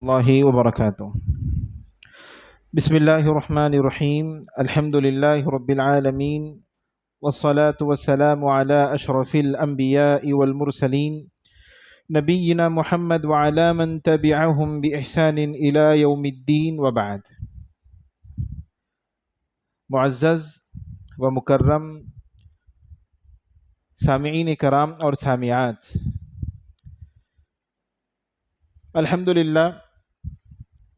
اللہ وبرکاتہ۔ بسم اللہ الرحمن الرحیم، الحمد للہ رب العالمین، والصلاة والسلام علی اشرف الانبیاء والمرسلین، نبینا محمد وعلی من تبعہم بإحسان الی یوم الدین وبعد۔ معزز و مکرم سامعین کرام اور سامعات، الحمدللہ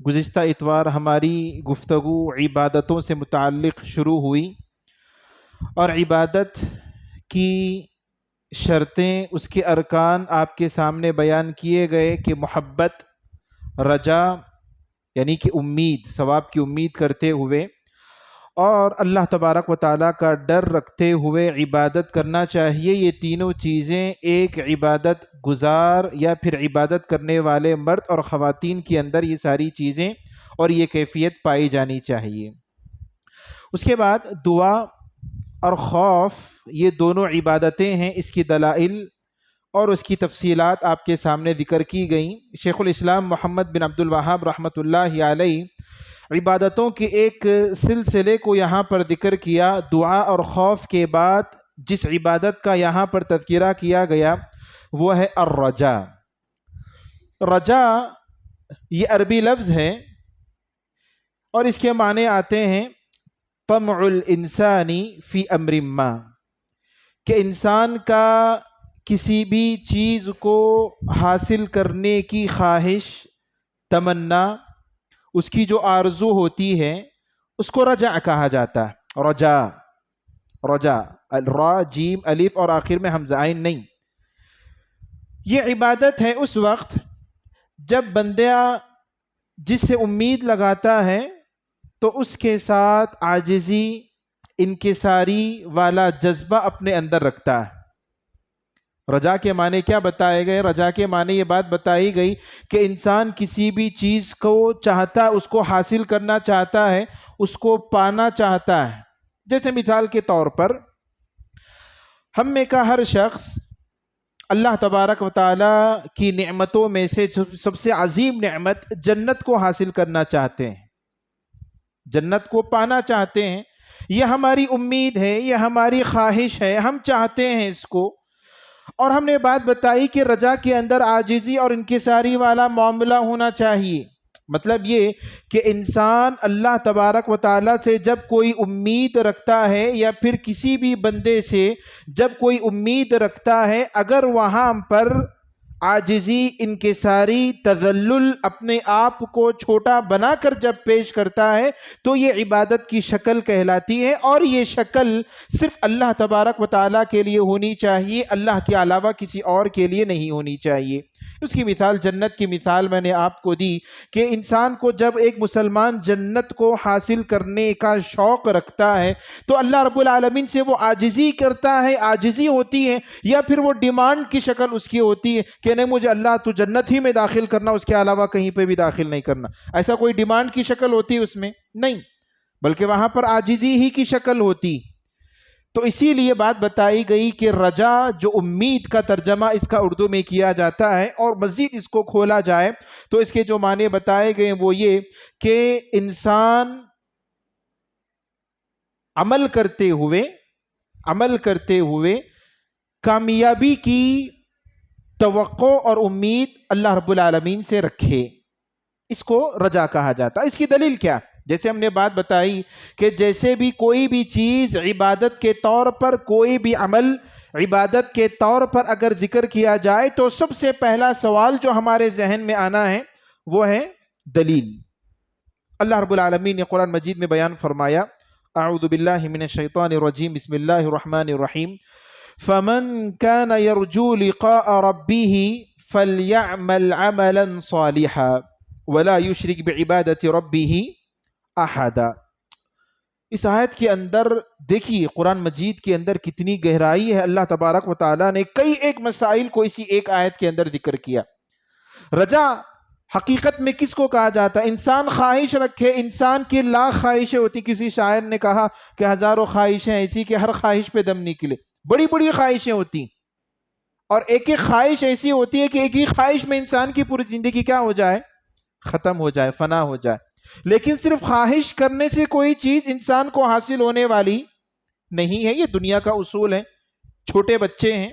گزشتہ اتوار ہماری گفتگو عبادتوں سے متعلق شروع ہوئی، اور عبادت کی شرطیں، اس کے ارکان آپ کے سامنے بیان کیے گئے کہ محبت، رجا یعنی کہ امید، ثواب کی امید کرتے ہوئے، اور اللہ تبارک و تعالیٰ کا ڈر رکھتے ہوئے عبادت کرنا چاہیے۔ یہ تینوں چیزیں ایک عبادت گزار یا پھر عبادت کرنے والے مرد اور خواتین کے اندر یہ ساری چیزیں اور یہ کیفیت پائی جانی چاہیے۔ اس کے بعد دعا اور خوف، یہ دونوں عبادتیں ہیں، اس کی دلائل اور اس کی تفصیلات آپ کے سامنے ذکر کی گئیں۔ شیخ الاسلام محمد بن عبد الوہاب رحمۃ اللہ علیہ عبادتوں کے ایک سلسلے کو یہاں پر ذکر کیا۔ دعا اور خوف کے بعد جس عبادت کا یہاں پر تذکرہ کیا گیا وہ ہے الرجا۔ رجا یہ عربی لفظ ہے اور اس کے معنی آتے ہیں طمع الانسانی فی امر ما، کہ انسان کا کسی بھی چیز کو حاصل کرنے کی خواہش، تمنا، اس کی جو آرزو ہوتی ہے اس کو رجع کہا جاتا ہے۔ رجا، رجا، را جیم الف اور آخر میں حمزہ عین نہیں۔ یہ عبادت ہے اس وقت جب بندہ جس سے امید لگاتا ہے تو اس کے ساتھ عاجزی، انکساری والا جذبہ اپنے اندر رکھتا ہے۔ رجا کے معنی کیا بتائے گئے؟ رجا کے معنی یہ بات بتائی گئی کہ انسان کسی بھی چیز کو چاہتا ہے، اس کو حاصل کرنا چاہتا ہے، اس کو پانا چاہتا ہے۔ جیسے مثال کے طور پر ہم میں کا ہر شخص اللہ تبارک و تعالیٰ کی نعمتوں میں سے سب سے عظیم نعمت جنت کو حاصل کرنا چاہتے ہیں، جنت کو پانا چاہتے ہیں۔ یہ ہماری امید ہے، یہ ہماری خواہش ہے، ہم چاہتے ہیں اس کو۔ اور ہم نے بات بتائی کہ رجا کے اندر عاجزی اور انکساری والا معاملہ ہونا چاہیے۔ مطلب یہ کہ انسان اللہ تبارک و تعالیٰ سے جب کوئی امید رکھتا ہے یا پھر کسی بھی بندے سے جب کوئی امید رکھتا ہے، اگر وہاں پر عاجزی، انکساری، تذلل، اپنے آپ کو چھوٹا بنا کر جب پیش کرتا ہے تو یہ عبادت کی شکل کہلاتی ہے، اور یہ شکل صرف اللہ تبارک و تعالیٰ کے لیے ہونی چاہیے، اللہ کے علاوہ کسی اور کے لیے نہیں ہونی چاہیے۔ اس کی مثال، جنت کی مثال میں نے آپ کو دی کہ انسان کو جب ایک مسلمان جنت کو حاصل کرنے کا شوق رکھتا ہے تو اللہ رب العالمین سے وہ عاجزی کرتا ہے، عاجزی ہوتی ہے، یا پھر وہ ڈیمانڈ کی شکل اس کی ہوتی ہے کہ نہیں مجھے اللہ تو جنت ہی میں داخل کرنا، اس کے علاوہ کہیں پہ بھی داخل نہیں کرنا۔ ایسا کوئی ڈیمانڈ کی شکل ہوتی ہے اس میں؟ نہیں، بلکہ وہاں پر عاجزی ہی کی شکل ہوتی۔ تو اسی لیے بات بتائی گئی کہ رجا جو امید کا ترجمہ اس کا اردو میں کیا جاتا ہے، اور مزید اس کو کھولا جائے تو اس کے جو معنی بتائے گئے وہ یہ کہ انسان عمل کرتے ہوئے کامیابی کی توقع اور امید اللہ رب العالمین سے رکھے، اس کو رجا کہا جاتا ہے۔ اس کی دلیل کیا؟ جیسے ہم نے بات بتائی کہ جیسے بھی کوئی بھی چیز عبادت کے طور پر، کوئی بھی عمل عبادت کے طور پر اگر ذکر کیا جائے تو سب سے پہلا سوال جو ہمارے ذہن میں آنا ہے وہ ہے دلیل۔ اللہ رب العالمین نے قرآن مجید میں بیان فرمایا، اعوذ باللہ من الشیطان الرجیم، بسم اللہ الرحمن الرحیم، فمن كان يرجو لقاء ربه فليعمل عملا صالحا ولا يشرك بعبادة ربه احدا۔ اس آیت کے اندر دیکھیے قرآن مجید کے اندر کتنی گہرائی ہے۔ اللہ تبارک و تعالیٰ نے کئی ایک مسائل کو اسی ایک آیت کے اندر ذکر کیا۔ رجا حقیقت میں کس کو کہا جاتا ہے؟ انسان خواہش رکھے، انسان کی لاکھ خواہشیں ہوتی۔ کسی شاعر نے کہا کہ ہزاروں خواہشیں ایسی کہ ہر خواہش پہ دم نکلے۔ بڑی بڑی خواہشیں ہوتی، اور ایک ایک خواہش ایسی ہوتی ہے کہ ایک ہی خواہش میں انسان کی پوری زندگی کیا ہو جائے؟ ختم ہو جائے، فنا ہو جائے. لیکن صرف خواہش کرنے سے کوئی چیز انسان کو حاصل ہونے والی نہیں ہے. یہ دنیا کا اصول ہے. چھوٹے بچے ہیں،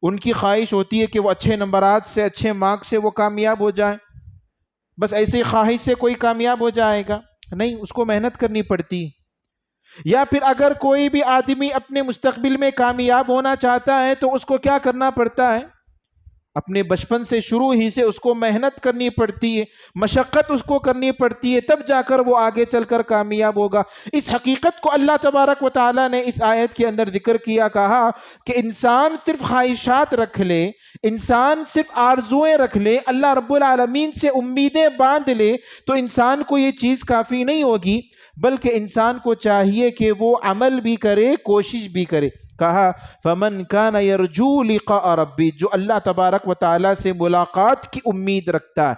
ان کی خواہش ہوتی ہے کہ وہ اچھے نمبرات سے، اچھے مارکس سے وہ کامیاب ہو جائیں. بس ایسے خواہش سے کوئی کامیاب ہو جائے گا؟ نہیں، اس کو محنت کرنی پڑتی. یا پھر اگر کوئی بھی آدمی اپنے مستقبل میں کامیاب ہونا چاہتا ہے تو اس کو کیا کرنا پڑتا ہے؟ اپنے بچپن سے، شروع ہی سے اس کو محنت کرنی پڑتی ہے، مشقت اس کو کرنی پڑتی ہے، تب جا کر وہ آگے چل کر کامیاب ہوگا. اس حقیقت کو اللہ تبارک و تعالیٰ نے اس آیت کے اندر ذکر کیا، کہا کہ انسان صرف خواہشات رکھ لے، انسان صرف آرزویں رکھ لے، اللہ رب العالمین سے امیدیں باندھ لے تو انسان کو یہ چیز کافی نہیں ہوگی، بلکہ انسان کو چاہیے کہ وہ عمل بھی کرے، کوشش بھی کرے. کہا فمن کان یرجو لقاء ربی، جو اللہ تبارک و تعالی سے ملاقات کی امید رکھتا ہے،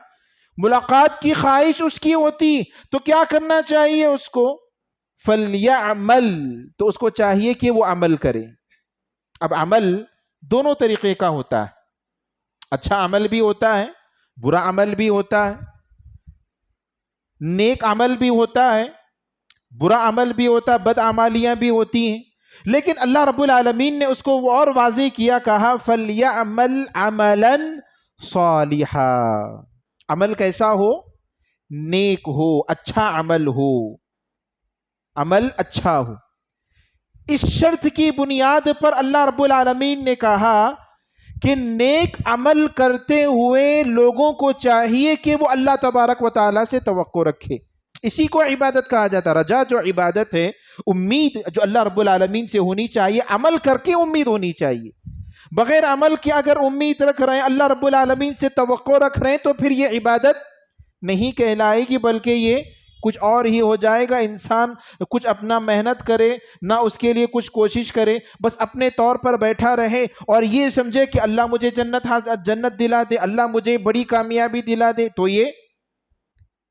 ملاقات کی خواہش اس کی ہوتی، تو کیا کرنا چاہیے اس کو؟ فلیعمل، تو اس کو چاہیے کہ وہ عمل کرے. اب عمل دونوں طریقے کا ہوتا ہے. اچھا عمل بھی ہوتا ہے، برا عمل بھی ہوتا ہے، نیک عمل بھی ہوتا ہے، برا عمل بھی ہوتا ہے، بد اعمالیاں بھی ہوتی ہیں. لیکن اللہ رب العالمین نے اس کو اور واضح کیا، کہا فَلْيَعْمَلْ عَمَلًا صَالِحًا. عمل کیسا ہو؟ نیک ہو، اچھا عمل ہو، عمل اچھا ہو. اس شرط کی بنیاد پر اللہ رب العالمین نے کہا کہ نیک عمل کرتے ہوئے لوگوں کو چاہیے کہ وہ اللہ تبارک و تعالیٰ سے توقع رکھے. اسی کو عبادت کہا جاتا. رجا جو عبادت ہے، امید جو اللہ رب العالمین سے ہونی چاہیے، عمل کر کے امید ہونی چاہیے. بغیر عمل کے اگر امید رکھ رہے ہیں، اللہ رب العالمین سے توقع رکھ رہے ہیں، تو پھر یہ عبادت نہیں کہلائے گی، بلکہ یہ کچھ اور ہی ہو جائے گا. انسان کچھ اپنا محنت کرے نہ، اس کے لیے کچھ کوشش کرے، بس اپنے طور پر بیٹھا رہے اور یہ سمجھے کہ اللہ مجھے جنت دلا دے، اللہ مجھے بڑی کامیابی دلا دے، تو یہ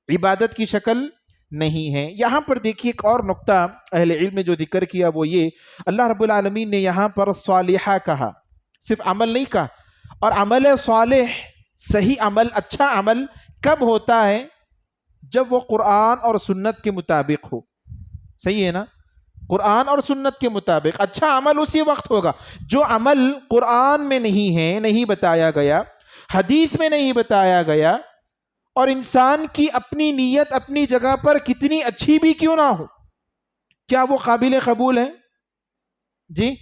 عبادت کی شکل نہیں ہے. یہاں پر دیکھیے ایک اور نقطہ اہل علم نے جو ذکر کیا، وہ یہ اللہ رب العالمین نے یہاں پر صالحہ کہا، صرف عمل نہیں کہا. اور عمل صالح، صحیح عمل، اچھا عمل کب ہوتا ہے؟ جب وہ قرآن اور سنت کے مطابق ہو. صحیح ہے نا؟ قرآن اور سنت کے مطابق. اچھا عمل اسی وقت ہوگا جو عمل قرآن میں نہیں ہے، نہیں بتایا گیا، حدیث میں نہیں بتایا گیا، اور انسان کی اپنی نیت اپنی جگہ پر کتنی اچھی بھی کیوں نہ ہو، کیا وہ قابل قبول ہے؟ جی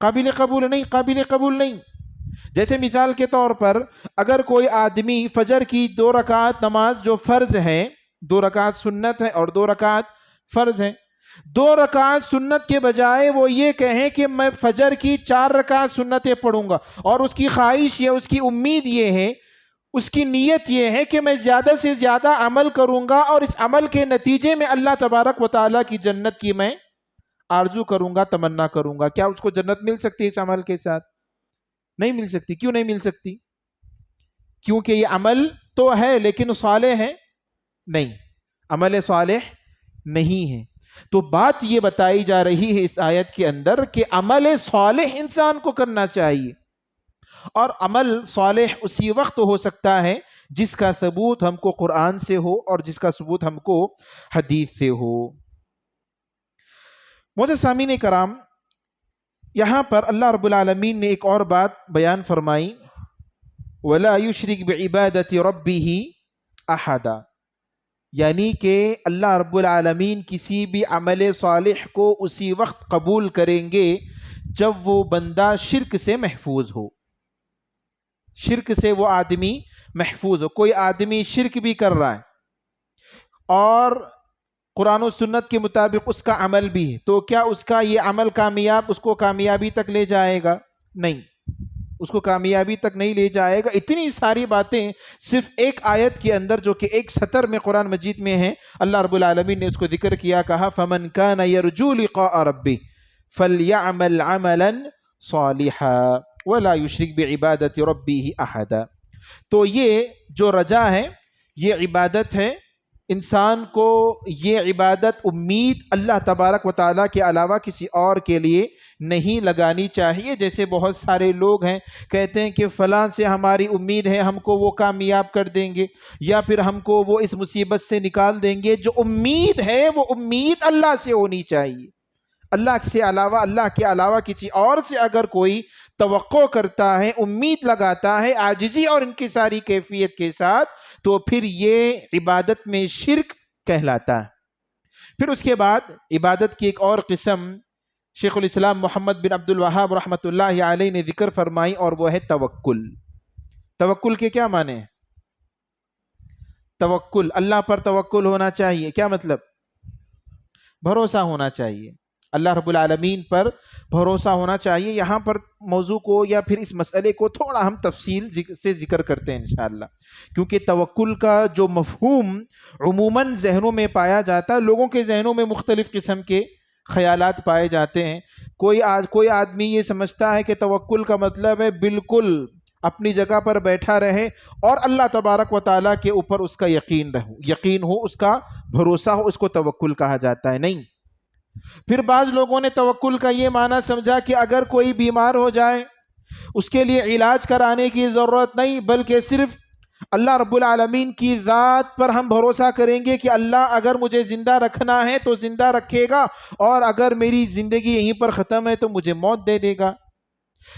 قابل قبول نہیں، قابل قبول نہیں. جیسے مثال کے طور پر اگر کوئی آدمی فجر کی 2 رکعت نماز جو فرض ہے، 2 رکعت سنت ہے اور 2 رکعت فرض ہے، 2 رکعت سنت کے بجائے وہ یہ کہیں کہ میں فجر کی 4 رکعت سنتیں پڑھوں گا، اور اس کی خواہش یہ، اس کی امید یہ ہے، اس کی نیت یہ ہے کہ میں زیادہ سے زیادہ عمل کروں گا اور اس عمل کے نتیجے میں اللہ تبارک و تعالیٰ کی جنت کی میں آرزو کروں گا، تمنا کروں گا. کیا اس کو جنت مل سکتی ہے اس عمل کے ساتھ؟ نہیں مل سکتی. کیوں نہیں مل سکتی؟ کیونکہ یہ عمل تو ہے لیکن صالح ہے نہیں، عمل صالح نہیں ہے. تو بات یہ بتائی جا رہی ہے اس آیت کے اندر کہ عمل صالح انسان کو کرنا چاہیے، اور عمل صالح اسی وقت ہو سکتا ہے جس کا ثبوت ہم کو قرآن سے ہو اور جس کا ثبوت ہم کو حدیث سے ہو. معزز سامعین کرام، یہاں پر اللہ رب العالمین نے ایک اور بات بیان فرمائی، وَلَا يُشْرِكْ بِعِبَادَةِ رَبِّهِ أَحَدًا، یعنی کہ اللہ رب العالمین کسی بھی عمل صالح کو اسی وقت قبول کریں گے جب وہ بندہ شرک سے محفوظ ہو. شرک سے وہ آدمی محفوظ ہو. کوئی آدمی شرک بھی کر رہا ہے اور قرآن و سنت کے مطابق اس کا عمل بھی ہے، تو کیا اس کا یہ عمل اس کو کامیابی تک لے جائے گا؟ نہیں، اس کو کامیابی تک نہیں لے جائے گا. اتنی ساری باتیں صرف ایک آیت کے اندر جو کہ ایک سطر میں قرآن مجید میں ہیں، اللہ رب العالمین نے اس کو ذکر کیا، کہا فَمَنْ كَانَ يَرْجُو لِقَاءَ رَبِّهِ فَلْيَعْمَلْ عَمَلًا صَالِحًا وَلَا يُشْرِكْ بِعِبَادَةِ رَبِّهِ أَحَدًا. تو یہ جو رجا ہے، یہ عبادت ہے، انسان کو یہ عبادت امید اللہ تبارک و تعالیٰ کے علاوہ کسی اور کے لیے نہیں لگانی چاہیے. جیسے بہت سارے لوگ ہیں کہتے ہیں کہ فلاں سے ہماری امید ہے ہم کو وہ کامیاب کر دیں گے یا پھر ہم کو وہ اس مصیبت سے نکال دیں گے. جو امید ہے وہ امید اللہ سے ہونی چاہیے. اللہ کے علاوہ کسی اور سے اگر کوئی توقع کرتا ہے، امید لگاتا ہے عاجزی اور انکساری کیفیت کے ساتھ، تو پھر یہ عبادت میں شرک کہلاتا ہے. پھر اس کے بعد عبادت کی ایک اور قسم شیخ الاسلام محمد بن عبد الوہاب رحمۃ اللہ علیہ نے ذکر فرمائی، اور وہ ہے توکل. توکل کے کیا معنی ہیں؟ توکل، اللہ پر توکل ہونا چاہیے. کیا مطلب؟ بھروسہ ہونا چاہیے. اللہ رب العالمین پر بھروسہ ہونا چاہیے. یہاں پر موضوع کو یا پھر اس مسئلے کو تھوڑا ہم تفصیل سے ذکر کرتے ہیں انشاءاللہ، کیونکہ توکل کا جو مفہوم عموماً ذہنوں میں پایا جاتا ہے، لوگوں کے ذہنوں میں مختلف قسم کے خیالات پائے جاتے ہیں. کوئی آدمی یہ سمجھتا ہے کہ توکل کا مطلب ہے بالکل اپنی جگہ پر بیٹھا رہے اور اللہ تبارک و تعالیٰ کے اوپر اس کا یقین ہو، اس کا بھروسہ ہو، اس کو توکل کہا جاتا ہے. نہیں. پھر بعض لوگوں نے توکل کا یہ معنی سمجھا کہ اگر کوئی بیمار ہو جائے اس کے لیے علاج کرانے کی ضرورت نہیں، بلکہ صرف اللہ رب العالمین کی ذات پر ہم بھروسہ کریں گے کہ اللہ اگر مجھے زندہ رکھنا ہے تو زندہ رکھے گا، اور اگر میری زندگی یہیں پر ختم ہے تو مجھے موت دے دے گا.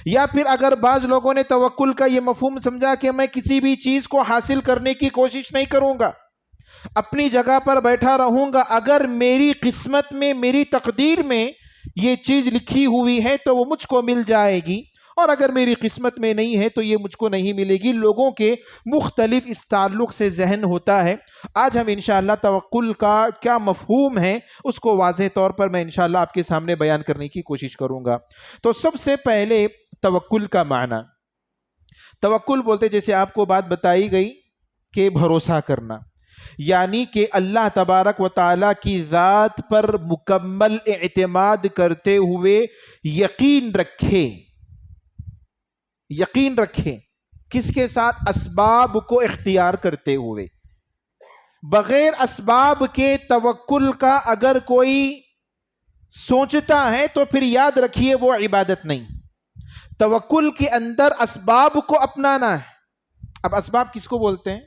یا پھر اگر بعض لوگوں نے توکل کا یہ مفہوم سمجھا کہ میں کسی بھی چیز کو حاصل کرنے کی کوشش نہیں کروں گا، اپنی جگہ پر بیٹھا رہوں گا، اگر میری قسمت میں، میری تقدیر میں یہ چیز لکھی ہوئی ہے تو وہ مجھ کو مل جائے گی، اور اگر میری قسمت میں نہیں ہے تو یہ مجھ کو نہیں ملے گی. لوگوں کے مختلف اس تعلق سے ذہن ہوتا ہے. آج ہم انشاءاللہ توکل کا کیا مفہوم ہے اس کو واضح طور پر میں انشاءاللہ آپ کے سامنے بیان کرنے کی کوشش کروں گا. تو سب سے پہلے توکل کا معنی، توکل بولتے جیسے آپ کو بات بتائی گئی کہ بھروسہ کرنا، یعنی کہ اللہ تبارک و تعالیٰ کی ذات پر مکمل اعتماد کرتے ہوئے یقین رکھے. کس کے ساتھ؟ اسباب کو اختیار کرتے ہوئے. بغیر اسباب کے توکل کا اگر کوئی سوچتا ہے تو پھر یاد رکھیے وہ عبادت نہیں. توکل کے اندر اسباب کو اپنانا ہے. اب اسباب کس کو بولتے ہیں؟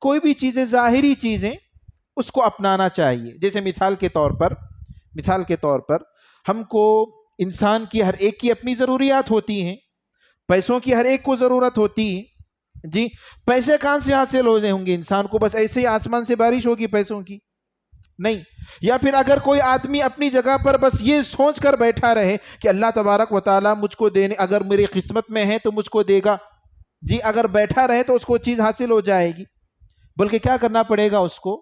کوئی بھی چیزیں، ظاہری چیزیں، اس کو اپنانا چاہیے. جیسے مثال کے طور پر ہم کو انسان کی ہر ایک کی اپنی ضروریات ہوتی ہیں. پیسوں کی ہر ایک کو ضرورت ہوتی ہے. جی، پیسے کہاں سے حاصل ہو جائیں گے انسان کو؟ بس ایسے ہی آسمان سے بارش ہوگی پیسوں کی؟ نہیں. یا پھر اگر کوئی آدمی اپنی جگہ پر بس یہ سوچ کر بیٹھا رہے کہ اللہ تبارک و تعالیٰ مجھ کو دینے، اگر میری قسمت میں ہے تو مجھ کو دے گا، جی، اگر بیٹھا رہے تو اس کو چیز حاصل ہو جائے گی، بلکہ کیا کرنا پڑے گا؟ اس کو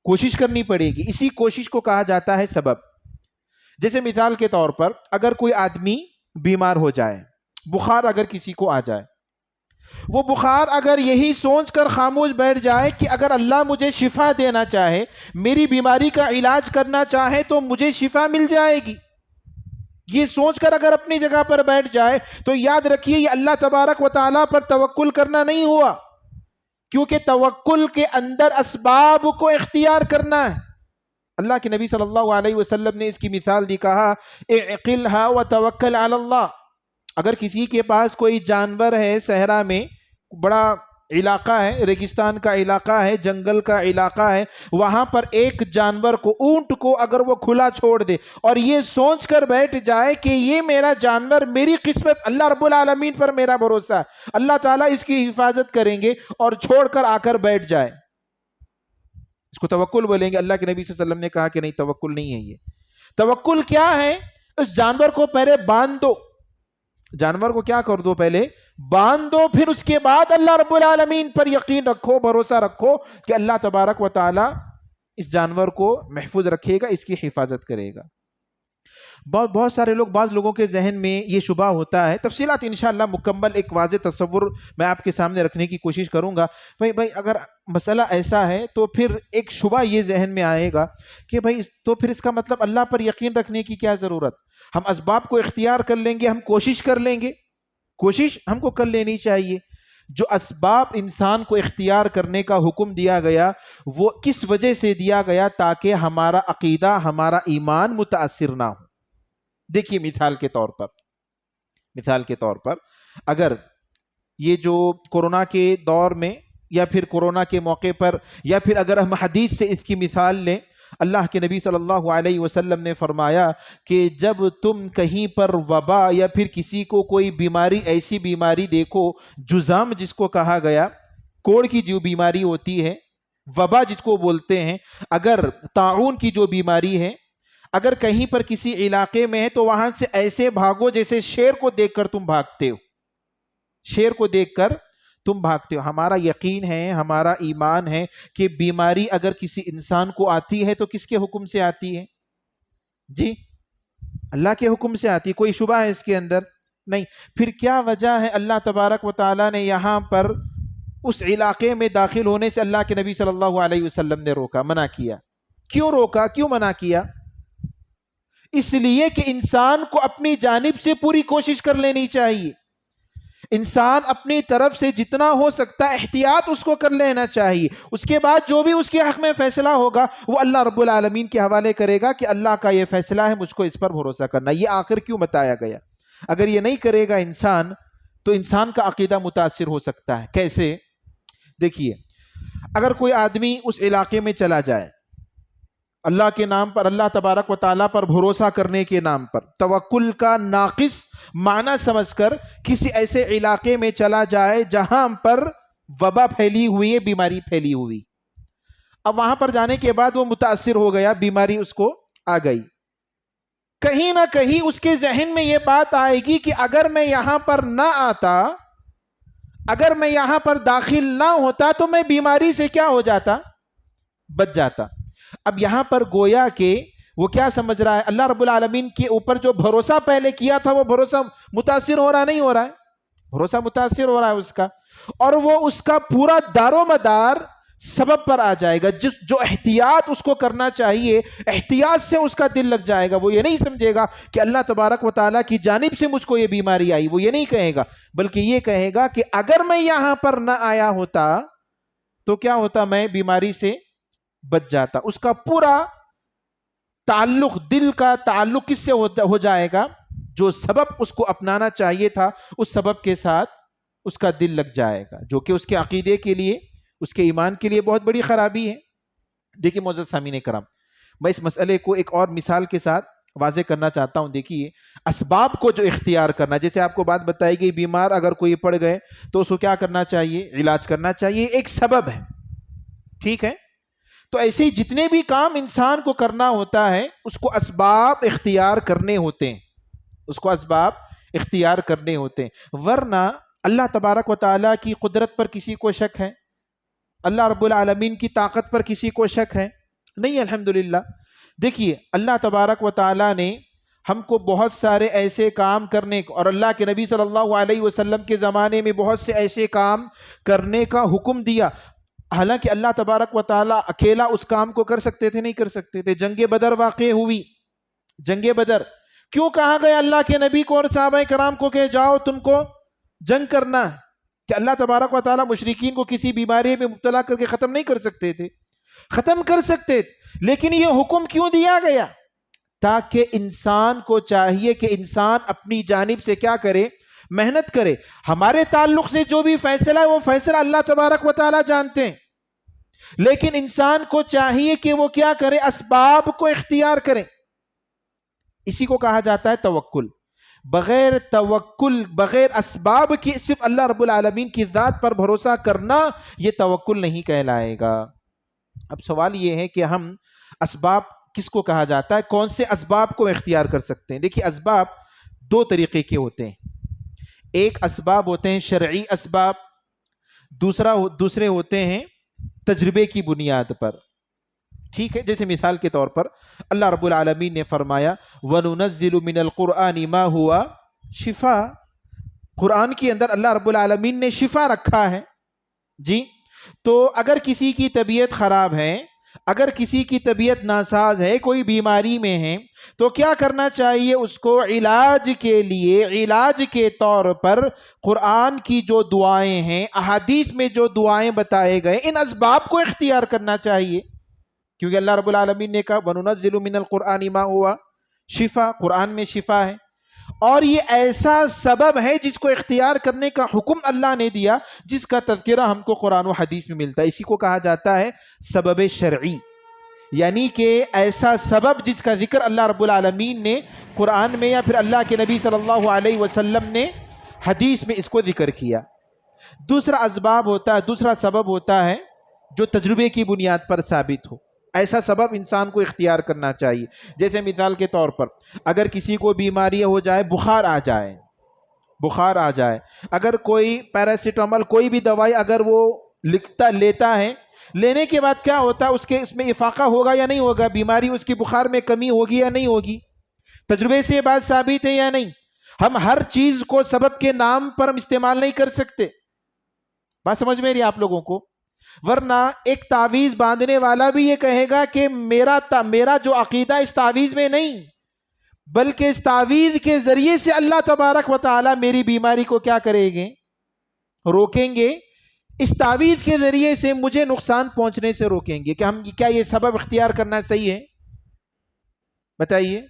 کوشش کرنی پڑے گی. اسی کوشش کو کہا جاتا ہے سبب. جیسے مثال کے طور پر اگر کوئی آدمی بیمار ہو جائے، بخار اگر کسی کو آ جائے، وہ بخار اگر یہی سوچ کر خاموش بیٹھ جائے کہ اگر اللہ مجھے شفا دینا چاہے، میری بیماری کا علاج کرنا چاہے تو مجھے شفا مل جائے گی، یہ سوچ کر اگر اپنی جگہ پر بیٹھ جائے تو یاد رکھیے یہ اللہ تبارک و تعالیٰ پر توکل کرنا نہیں ہوا، کیونکہ توکل کے اندر اسباب کو اختیار کرنا ہے. اللہ کے نبی صلی اللہ علیہ وسلم نے اس کی مثال دی، کہا اعقلها وتوکل علی اللہ. اگر کسی کے پاس کوئی جانور ہے، صحرا میں بڑا علاقہ ہے، ریگستان کا علاقہ ہے، جنگل کا علاقہ ہے، وہاں پر ایک جانور کو، اونٹ کو اگر وہ کھلا چھوڑ دے اور یہ سوچ کر بیٹھ جائے کہ یہ میرا جانور، میری قسمت، اللہ رب العالمین پر میرا بھروسہ ہے، اللہ تعالیٰ اس کی حفاظت کریں گے، اور چھوڑ کر آ کر بیٹھ جائے، اس کو توکل بولیں گے؟ اللہ کے نبی صلی اللہ علیہ وسلم نے کہا کہ نہیں، توکل نہیں ہے یہ. توکل کیا ہے؟ اس جانور کو پہلے باندھ دو، جانور کو کیا کر دو؟ پہلے باندھ دو، پھر اس کے بعد اللہ رب العالمین پر یقین رکھو، بھروسہ رکھو کہ اللہ تبارک و تعالی اس جانور کو محفوظ رکھے گا، اس کی حفاظت کرے گا. بہت سارے لوگ، بعض لوگوں کے ذہن میں یہ شبہ ہوتا ہے. تفصیلات انشاءاللہ مکمل ایک واضح تصور میں آپ کے سامنے رکھنے کی کوشش کروں گا. بھائی اگر مسئلہ ایسا ہے تو پھر ایک شبہ یہ ذہن میں آئے گا کہ بھائی تو پھر اس کا مطلب اللہ پر یقین رکھنے کی کیا ضرورت؟ ہم اسباب کو اختیار کر لیں گے، ہم کوشش کر لیں گے. کوشش ہم کو کر لینی چاہیے، جو اسباب انسان کو اختیار کرنے کا حکم دیا گیا وہ کس وجہ سے دیا گیا؟ تاکہ ہمارا عقیدہ، ہمارا ایمان متاثر نہ ہو۔ دیکھیے مثال کے طور پر اگر یہ جو کورونا کے دور میں یا پھر کورونا کے موقع پر یا پھر اگر ہم حدیث سے اس کی مثال لیں، اللہ کے نبی صلی اللہ علیہ وسلم نے فرمایا کہ جب تم کہیں پر وبا یا پھر کسی کو کوئی بیماری، ایسی بیماری دیکھو، جذام جس کو کہا گیا، کوڑ کی جو بیماری ہوتی ہے، وبا جس کو بولتے ہیں، اگر طاعون کی جو بیماری ہے، اگر کہیں پر کسی علاقے میں ہے تو وہاں سے ایسے بھاگو جیسے شیر کو دیکھ کر تم بھاگتے ہو، شیر کو دیکھ کر تم بھاگتے ہو۔ ہمارا یقین ہے، ہمارا ایمان ہے کہ بیماری اگر کسی انسان کو آتی ہے تو کس کے حکم سے آتی ہے؟ جی اللہ کے حکم سے آتی ہے، کوئی شبہ ہے اس کے اندر؟ نہیں۔ پھر کیا وجہ ہے اللہ تبارک و تعالیٰ نے یہاں پر اس علاقے میں داخل ہونے سے اللہ کے نبی صلی اللہ علیہ وسلم نے روکا، منع کیا؟ کیوں روکا، کیوں منع کیا؟ اس لیے کہ انسان کو اپنی جانب سے پوری کوشش کر لینی چاہیے، انسان اپنی طرف سے جتنا ہو سکتا ہے احتیاط اس کو کر لینا چاہیے، اس کے بعد جو بھی اس کے حق میں فیصلہ ہوگا وہ اللہ رب العالمین کے حوالے کرے گا کہ اللہ کا یہ فیصلہ ہے، مجھ کو اس پر بھروسہ کرنا۔ یہ آخر کیوں بتایا گیا؟ اگر یہ نہیں کرے گا انسان تو انسان کا عقیدہ متاثر ہو سکتا ہے۔ کیسے؟ دیکھیے، اگر کوئی آدمی اس علاقے میں چلا جائے اللہ کے نام پر، اللہ تبارک و تعالیٰ پر بھروسہ کرنے کے نام پر، توکل کا ناقص معنی سمجھ کر کسی ایسے علاقے میں چلا جائے جہاں پر وبا پھیلی ہوئی ہے، بیماری پھیلی ہوئی، اب وہاں پر جانے کے بعد وہ متاثر ہو گیا، بیماری اس کو آ گئی، کہیں نہ کہیں اس کے ذہن میں یہ بات آئے گی کہ اگر میں یہاں پر نہ آتا، اگر میں یہاں پر داخل نہ ہوتا تو میں بیماری سے کیا ہو جاتا؟ بچ جاتا۔ اب یہاں پر گویا کہ وہ کیا سمجھ رہا ہے؟ اللہ رب العالمین کے اوپر جو بھروسہ پہلے کیا تھا وہ بھروسہ متاثر ہو رہا نہیں ہو رہا ہے؟ بھروسہ متاثر ہو رہا ہے اس کا، اور وہ اس کا پورا دار و مدار سبب پر آ جائے گا، جو احتیاط اس کو کرنا چاہیے احتیاط سے اس کا دل لگ جائے گا۔ وہ یہ نہیں سمجھے گا کہ اللہ تبارک و تعالیٰ کی جانب سے مجھ کو یہ بیماری آئی، وہ یہ نہیں کہے گا، بلکہ یہ کہے گا کہ اگر میں یہاں پر نہ آیا ہوتا تو کیا ہوتا؟ میں بیماری سے بچ جاتا۔ اس کا پورا تعلق، دل کا تعلق کس سے ہو جائے گا؟ جو سبب اس کو اپنانا چاہیے تھا اس سبب کے ساتھ اس کا دل لگ جائے گا، جو کہ اس کے عقیدے کے لیے، اس کے ایمان کے لیے بہت بڑی خرابی ہے۔ دیکھیے معزز سامعین کرام، میں اس مسئلے کو ایک اور مثال کے ساتھ واضح کرنا چاہتا ہوں۔ دیکھیے اسباب کو جو اختیار کرنا، جیسے آپ کو بات بتائی گئی، بیمار اگر کوئی پڑ گئے تو اس کو کیا کرنا چاہیے؟ علاج کرنا چاہیے، ایک سبب ہے، ٹھیک ہے؟ تو ایسے ہی جتنے بھی کام انسان کو کرنا ہوتا ہے اس کو اسباب اختیار کرنے ہوتے ہیں، اس کو اسباب اختیار کرنے ہوتے ہیں، ورنہ اللہ تبارک و تعالیٰ کی قدرت پر کسی کو شک ہے؟ اللہ رب العالمین کی طاقت پر کسی کو شک ہے؟ نہیں، الحمدللہ۔ دیکھیے اللہ تبارک و تعالیٰ نے ہم کو بہت سارے ایسے کام کرنے کو، اور اللہ کے نبی صلی اللہ علیہ وسلم کے زمانے میں بہت سے ایسے کام کرنے کا حکم دیا، حالانکہ اللہ تبارک و تعالیٰ اکیلا اس کام کو کر سکتے تھے؟ نہیں کر سکتے تھے۔ جنگ بدر واقع ہوئی، جنگ بدر کیوں کہا گیا اللہ کے نبی کو اور صحابہ کرام کو کہ جاؤ تم کو جنگ کرنا ہے؟ کہ اللہ تبارک و تعالیٰ مشرکین کو کسی بیماری میں مبتلا کر کے ختم نہیں کر سکتے تھے؟ ختم کر سکتے تھے، لیکن یہ حکم کیوں دیا گیا؟ تاکہ انسان کو چاہیے کہ انسان اپنی جانب سے کیا کرے؟ محنت کرے۔ ہمارے تعلق سے جو بھی فیصلہ ہے وہ فیصلہ اللہ تبارک و تعالیٰ جانتے ہیں، لیکن انسان کو چاہیے کہ وہ کیا کرے؟ اسباب کو اختیار کرے۔ اسی کو کہا جاتا ہے توکل۔ بغیر توکل، بغیر اسباب کی صرف اللہ رب العالمین کی ذات پر بھروسہ کرنا یہ توکل نہیں کہلائے گا۔ اب سوال یہ ہے کہ ہم اسباب کس کو کہا جاتا ہے؟ کون سے اسباب کو اختیار کر سکتے ہیں؟ دیکھیے اسباب دو طریقے کے ہوتے ہیں، ایک اسباب ہوتے ہیں شرعی اسباب، دوسرے ہوتے ہیں تجربے کی بنیاد پر، ٹھیک ہے؟ جیسے مثال کے طور پر اللہ رب العالمین نے فرمایا وَنُنَزِّلُ مِنَ الْقُرْآنِ مَا هُوَ شِفَاء، قرآن کے اندر اللہ رب العالمین نے شفا رکھا ہے۔ جی، تو اگر کسی کی طبیعت خراب ہے، اگر کسی کی طبیعت ناساز ہے، کوئی بیماری میں ہے، تو کیا کرنا چاہیے؟ اس کو علاج کے لیے، علاج کے طور پر قرآن کی جو دعائیں ہیں، احادیث میں جو دعائیں بتائے گئے، ان اسباب کو اختیار کرنا چاہیے، کیونکہ اللہ رب العالمین نے کہا وَنُنَزِّلُ مِنَ الْقُرْآنِ مَا هُوَ شِفَاء، قرآن میں شفا ہے، اور یہ ایسا سبب ہے جس کو اختیار کرنے کا حکم اللہ نے دیا، جس کا تذکرہ ہم کو قرآن و حدیث میں ملتا ہے، اسی کو کہا جاتا ہے سبب شرعی، یعنی کہ ایسا سبب جس کا ذکر اللہ رب العالمین نے قرآن میں یا پھر اللہ کے نبی صلی اللہ علیہ وسلم نے حدیث میں اس کو ذکر کیا۔ دوسرا اسباب ہوتا ہے، دوسرا سبب ہوتا ہے جو تجربے کی بنیاد پر ثابت ہو، ایسا سبب انسان کو اختیار کرنا چاہیے۔ جیسے مثال کے طور پر اگر کسی کو بیماری ہو جائے، بخار آ جائے، اگر کوئی پیراسیٹامول کوئی بھی دوائی اگر وہ لیتا ہے، لینے کے بعد کیا ہوتا ہے؟ اس میں افاقہ ہوگا یا نہیں ہوگا؟ بیماری اس کی بخار میں کمی ہوگی یا نہیں ہوگی؟ تجربے سے یہ بات ثابت ہے یا نہیں؟ ہم ہر چیز کو سبب کے نام پر ہم استعمال نہیں کر سکتے، بات سمجھ میں رہی آپ لوگوں کو؟ ورنہ ایک تعویذ باندھنے والا بھی یہ کہے گا کہ میرا جو عقیدہ اس تعویذ میں نہیں، بلکہ اس تعویذ کے ذریعے سے اللہ تبارک و تعالی میری بیماری کو کیا کریں گے؟ روکیں گے، اس تعویذ کے ذریعے سے مجھے نقصان پہنچنے سے روکیں گے۔ کیا یہ سبب اختیار کرنا صحیح ہے؟ بتائیے،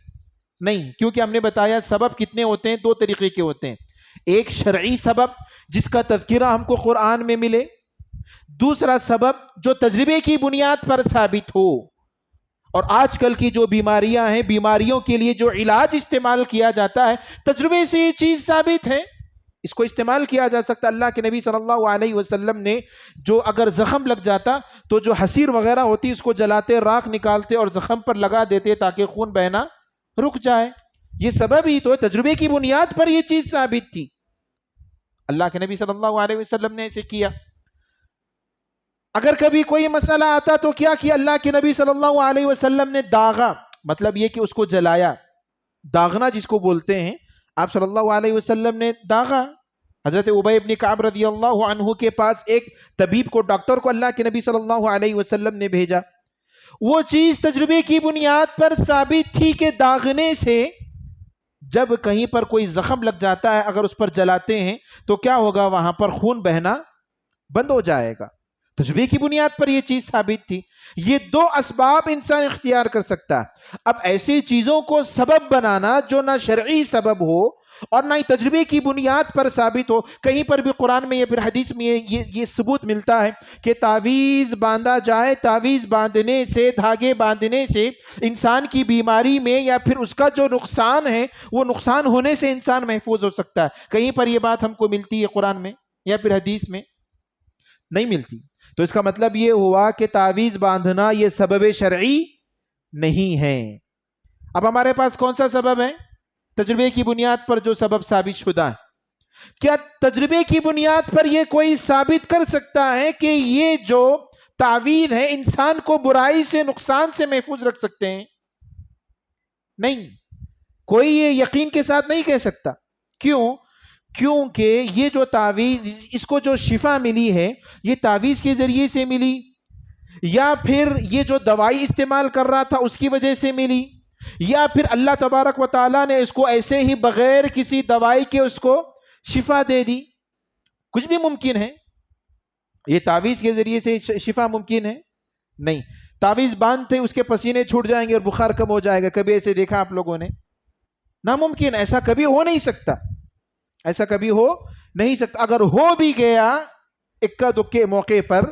نہیں، کیونکہ ہم نے بتایا سبب کتنے ہوتے ہیں؟ دو طریقے کے ہوتے ہیں، ایک شرعی سبب جس کا تذکرہ ہم کو قرآن میں ملے، دوسرا سبب جو تجربے کی بنیاد پر ثابت ہو۔ اور آج کل کی جو بیماریاں ہیں، بیماریوں کے لیے جو علاج استعمال کیا جاتا ہے، تجربے سے یہ چیز ثابت ہے، اس کو استعمال کیا جا سکتا۔ اللہ کے نبی صلی اللہ علیہ وسلم نے جو اگر زخم لگ جاتا تو جو حسیر وغیرہ ہوتی اس کو جلاتے، راکھ نکالتے اور زخم پر لگا دیتے تاکہ خون بہنا رک جائے۔ یہ سبب ہی تو ہے، تجربے کی بنیاد پر یہ چیز ثابت تھی، اللہ کے نبی صلی اللہ علیہ وسلم نے ایسے کیا۔ اگر کبھی کوئی مسئلہ آتا تو کیا کیا اللہ کے نبی صلی اللہ علیہ وسلم نے؟ داغا، مطلب یہ کہ اس کو جلایا، داغنا جس کو بولتے ہیں، آپ صلی اللہ علیہ وسلم نے داغا۔ حضرت ابی بن کعب رضی اللہ عنہ کے پاس ایک طبیب کو، ڈاکٹر کو اللہ کے نبی صلی اللہ علیہ وسلم نے بھیجا، وہ چیز تجربے کی بنیاد پر ثابت تھی کہ داغنے سے جب کہیں پر کوئی زخم لگ جاتا ہے، اگر اس پر جلاتے ہیں تو کیا ہوگا؟ وہاں پر خون بہنا بند ہو جائے گا، تجربے کی بنیاد پر یہ چیز ثابت تھی۔ یہ دو اسباب انسان اختیار کر سکتا ہے۔ اب ایسی چیزوں کو سبب بنانا جو نہ شرعی سبب ہو اور نہ ہی تجربے کی بنیاد پر ثابت ہو، کہیں پر بھی قرآن میں یا پھر حدیث میں یہ ثبوت ملتا ہے کہ تعویذ باندھا جائے، تعویذ باندھنے سے، دھاگے باندھنے سے انسان کی بیماری میں یا پھر اس کا جو نقصان ہے وہ نقصان ہونے سے انسان محفوظ ہو سکتا ہے، کہیں پر یہ بات ہم کو ملتی ہے قرآن میں یا پھر حدیث میں؟ نہیں ملتی۔ تو اس کا مطلب یہ ہوا کہ تعویذ باندھنا یہ سبب شرعی نہیں ہے۔ اب ہمارے پاس کون سا سبب ہے؟ تجربے کی بنیاد پر جو سبب ثابت شدہ ہے۔ کیا تجربے کی بنیاد پر یہ کوئی ثابت کر سکتا ہے کہ یہ جو تعویذ ہے انسان کو برائی سے، نقصان سے محفوظ رکھ سکتے ہیں؟ نہیں، کوئی یہ یقین کے ساتھ نہیں کہہ سکتا۔ کیوں؟ کیونکہ یہ جو تعویذ، اس کو جو شفا ملی ہے یہ تعویذ کے ذریعے سے ملی، یا پھر یہ جو دوائی استعمال کر رہا تھا اس کی وجہ سے ملی، یا پھر اللہ تبارک و تعالیٰ نے اس کو ایسے ہی بغیر کسی دوائی کے اس کو شفا دے دی؟ کچھ بھی ممکن ہے۔ یہ تعویذ کے ذریعے سے شفا ممکن ہے؟ نہیں۔ تعویذ باندھتے اس کے پسینے چھوٹ جائیں گے اور بخار کم ہو جائے گا، کبھی ایسے دیکھا آپ لوگوں نے؟ ناممکن، ایسا کبھی ہو نہیں سکتا، ایسا کبھی ہو نہیں سکتا۔ اگر ہو بھی گیا اکا دکے موقع پر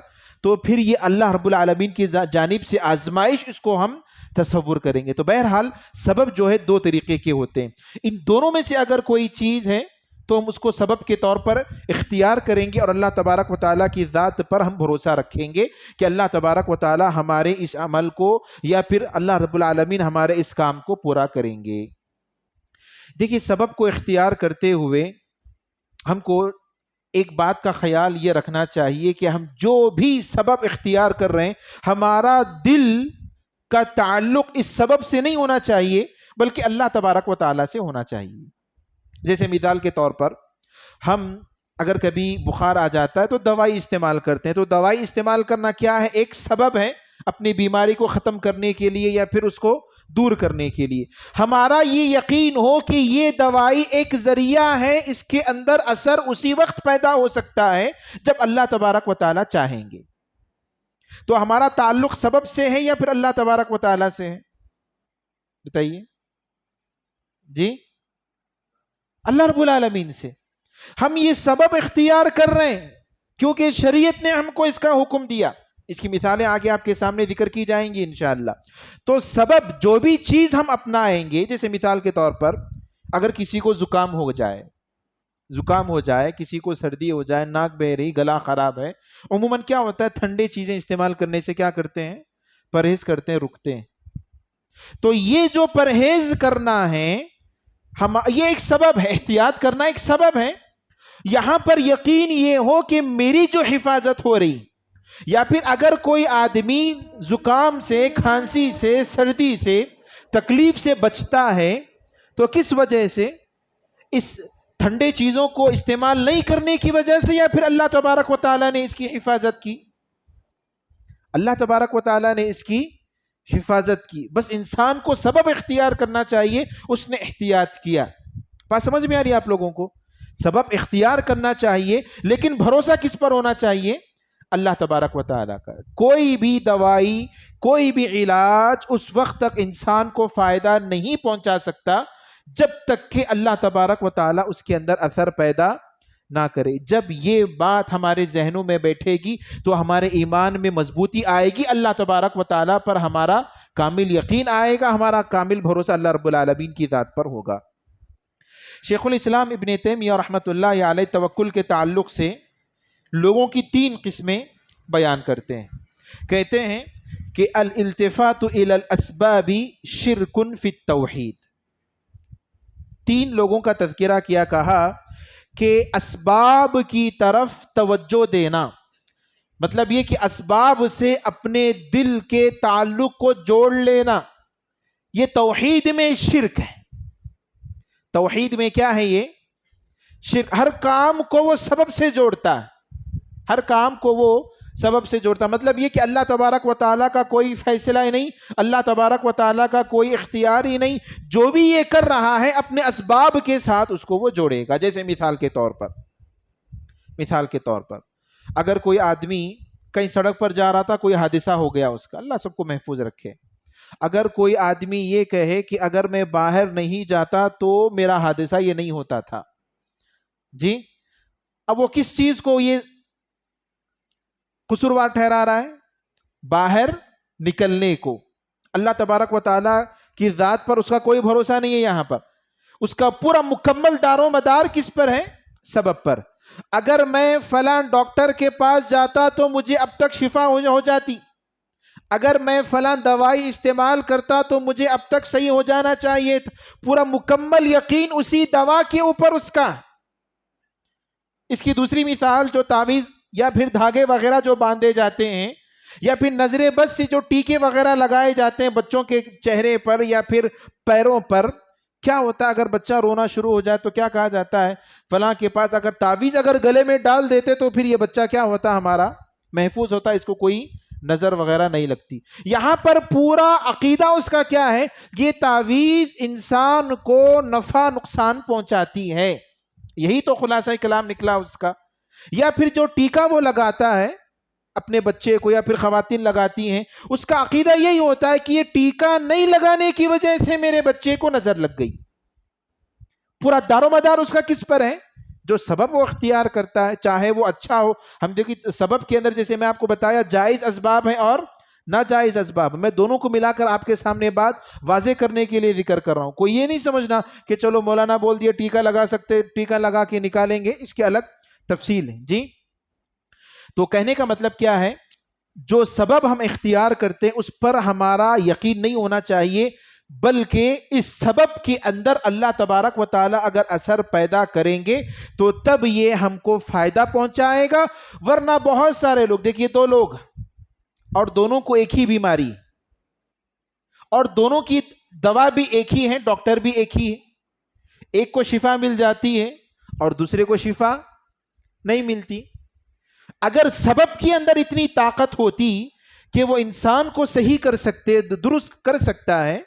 تو پھر یہ اللہ رب العالمین کی جانب سے آزمائش، اس کو ہم تصور کریں گے۔ تو بہرحال سبب جو ہے دو طریقے کے ہوتے ہیں، ان دونوں میں سے اگر کوئی چیز ہے تو ہم اس کو سبب کے طور پر اختیار کریں گے اور اللہ تبارک و تعالیٰ کی ذات پر ہم بھروسہ رکھیں گے کہ اللہ تبارک و تعالیٰ ہمارے اس عمل کو یا پھر اللہ رب العالمین ہمارے اس کام کو پورا کریں گے۔ دیکھیے، سبب کو اختیار کرتے ہوئے ہم کو ایک بات کا خیال یہ رکھنا چاہیے کہ ہم جو بھی سبب اختیار کر رہے ہیں ہمارا دل کا تعلق اس سبب سے نہیں ہونا چاہیے بلکہ اللہ تبارک و تعالیٰ سے ہونا چاہیے۔ جیسے مثال کے طور پر ہم اگر کبھی بخار آ جاتا ہے تو دوائی استعمال کرتے ہیں، تو دوائی استعمال کرنا کیا ہے؟ ایک سبب ہے اپنی بیماری کو ختم کرنے کے لیے یا پھر اس کو دور کرنے کے لیے. ہمارا یہ یقین ہو کہ یہ دوائی ایک ذریعہ ہے، اس کے اندر اثر اسی وقت پیدا ہو سکتا ہے جب اللہ تبارک و تعالیٰ چاہیں گے. تو ہمارا تعلق سبب سے ہے یا پھر اللہ تبارک و تعالیٰ سے ہے؟ بتائیے جی. اللہ رب العالمین سے. ہم یہ سبب اختیار کر رہے ہیں کیونکہ شریعت نے ہم کو اس کا حکم دیا. اس کی مثالیں آگے آپ کے سامنے ذکر کی جائیں گی انشاءاللہ. تو سبب جو بھی چیز ہم اپنائیں گے، جیسے مثال کے طور پر اگر کسی کو زکام ہو جائے، کسی کو سردی ہو جائے، ناک بہ رہی، گلا خراب ہے، عموماً کیا ہوتا ہے، ٹھنڈے چیزیں استعمال کرنے سے کیا کرتے ہیں، پرہیز کرتے ہیں، رکتے ہیں. تو یہ جو پرہیز کرنا ہے یہ ایک سبب ہے، احتیاط کرنا ایک سبب ہے. یہاں پر یقین یہ ہو کہ میری جو حفاظت ہو رہی، یا پھر اگر کوئی آدمی زکام سے، کھانسی سے، سردی سے، تکلیف سے بچتا ہے تو کس وجہ سے؟ اس ٹھنڈے چیزوں کو استعمال نہیں کرنے کی وجہ سے، یا پھر اللہ تبارک و تعالیٰ نے اس کی حفاظت کی؟ اللہ تبارک و تعالیٰ نے اس کی حفاظت کی. بس انسان کو سبب اختیار کرنا چاہیے، اس نے احتیاط کیا. بات سمجھ میں آ رہی ہے آپ لوگوں کو؟ سبب اختیار کرنا چاہیے، لیکن بھروسہ کس پر ہونا چاہیے؟ اللہ تبارک و تعالیٰ کا. کوئی بھی دوائی، کوئی بھی علاج اس وقت تک انسان کو فائدہ نہیں پہنچا سکتا جب تک کہ اللہ تبارک و تعالیٰ اس کے اندر اثر پیدا نہ کرے. جب یہ بات ہمارے ذہنوں میں بیٹھے گی تو ہمارے ایمان میں مضبوطی آئے گی، اللہ تبارک و تعالیٰ پر ہمارا کامل یقین آئے گا، ہمارا کامل بھروسہ اللہ رب العالمین کی ذات پر ہوگا. شیخ الاسلام ابن تیمیہ رحمۃ اللہ علیہ توکل کے تعلق سے لوگوں کی 3 قسمیں بیان کرتے ہیں. کہتے ہیں کہ الالتفات الی الاسباب شرک فی التوحید. 3 لوگوں کا تذکرہ کیا، کہا کہ اسباب کی طرف توجہ دینا، مطلب یہ کہ اسباب سے اپنے دل کے تعلق کو جوڑ لینا، یہ توحید میں شرک ہے. توحید میں کیا ہے یہ؟ شرک. ہر کام کو وہ سبب سے جوڑتا ہے، ہر کام کو وہ سبب سے جوڑتا. مطلب یہ کہ اللہ تبارک و تعالیٰ کا کوئی فیصلہ ہی نہیں، اللہ تبارک و تعالیٰ کا کوئی اختیار ہی نہیں، جو بھی یہ کر رہا ہے اپنے اسباب کے ساتھ اس کو وہ جوڑے گا. جیسے مثال کے طور پر اگر کوئی آدمی کہیں سڑک پر جا رہا تھا، کوئی حادثہ ہو گیا اس کا، اللہ سب کو محفوظ رکھے. اگر کوئی آدمی یہ کہے کہ اگر میں باہر نہیں جاتا تو میرا حادثہ یہ نہیں ہوتا تھا، جی، اب وہ کس چیز کو یہ قصوروار ٹھہرا رہا ہے؟ باہر نکلنے کو. اللہ تبارک و تعالیٰ کی ذات پر اس کا کوئی بھروسہ نہیں ہے. یہاں پر اس کا پورا مکمل دار و مدار کس پر ہے؟ سبب پر. اگر میں فلاں ڈاکٹر کے پاس جاتا تو مجھے اب تک شفا ہو جاتی، اگر میں فلاں دوائی استعمال کرتا تو مجھے اب تک صحیح ہو جانا چاہیے. پورا مکمل یقین اسی دوا کے اوپر اس کا. اس کی دوسری مثال جو تعویذ یا پھر دھاگے وغیرہ جو باندھے جاتے ہیں، یا پھر نظر بد سے جو ٹیکے وغیرہ لگائے جاتے ہیں بچوں کے چہرے پر یا پھر پیروں پر، کیا ہوتا ہے اگر بچہ رونا شروع ہو جائے تو کیا کہا جاتا ہے؟ فلاں کے پاس اگر تعویذ اگر گلے میں ڈال دیتے تو پھر یہ بچہ کیا ہوتا؟ ہمارا محفوظ ہوتا، اس کو کوئی نظر وغیرہ نہیں لگتی. یہاں پر پورا عقیدہ اس کا کیا ہے؟ یہ تعویذ انسان کو نفع نقصان پہنچاتی ہے. یہی تو خلاصہ کلام نکلا اس کا. یا پھر جو ٹیکا وہ لگاتا ہے اپنے بچے کو، یا پھر خواتین لگاتی ہیں، اس کا عقیدہ یہی ہوتا ہے کہ یہ ٹیکا نہیں لگانے کی وجہ سے میرے بچے کو نظر لگ گئی. پورا دار و مدار اس کا کس پر ہے؟ جو سبب وہ اختیار کرتا ہے، چاہے وہ اچھا ہو. ہم دیکھیں سبب کے اندر جیسے میں آپ کو بتایا جائز اسباب ہیں اور ناجائز اسباب. میں دونوں کو ملا کر آپ کے سامنے بات واضح کرنے کے لیے ذکر کر رہا ہوں. کوئی یہ نہیں سمجھنا کہ چلو مولانا بول دیا ٹیکا لگا سکتے، ٹیکا لگا کے نکالیں گے، اس کی الگ تفصیل ہے. جی، تو کہنے کا مطلب کیا ہے؟ جو سبب ہم اختیار کرتے ہیں اس پر ہمارا یقین نہیں ہونا چاہیے، بلکہ اس سبب کے اندر اللہ تبارک و تعالی اگر اثر پیدا کریں گے تو تب یہ ہم کو فائدہ پہنچائے گا. ورنہ بہت سارے لوگ، دیکھیے 2 لوگ اور دونوں کو ایک ہی بیماری اور دونوں کی دوا بھی ایک ہی ہے، ڈاکٹر بھی ایک ہی ہے، ایک کو شفا مل جاتی ہے اور دوسرے کو شفا نہیں ملتی. اگر سبب کے اندر اتنی طاقت ہوتی کہ وہ انسان کو صحیح کر سکتے، درست کر سکتا ہے،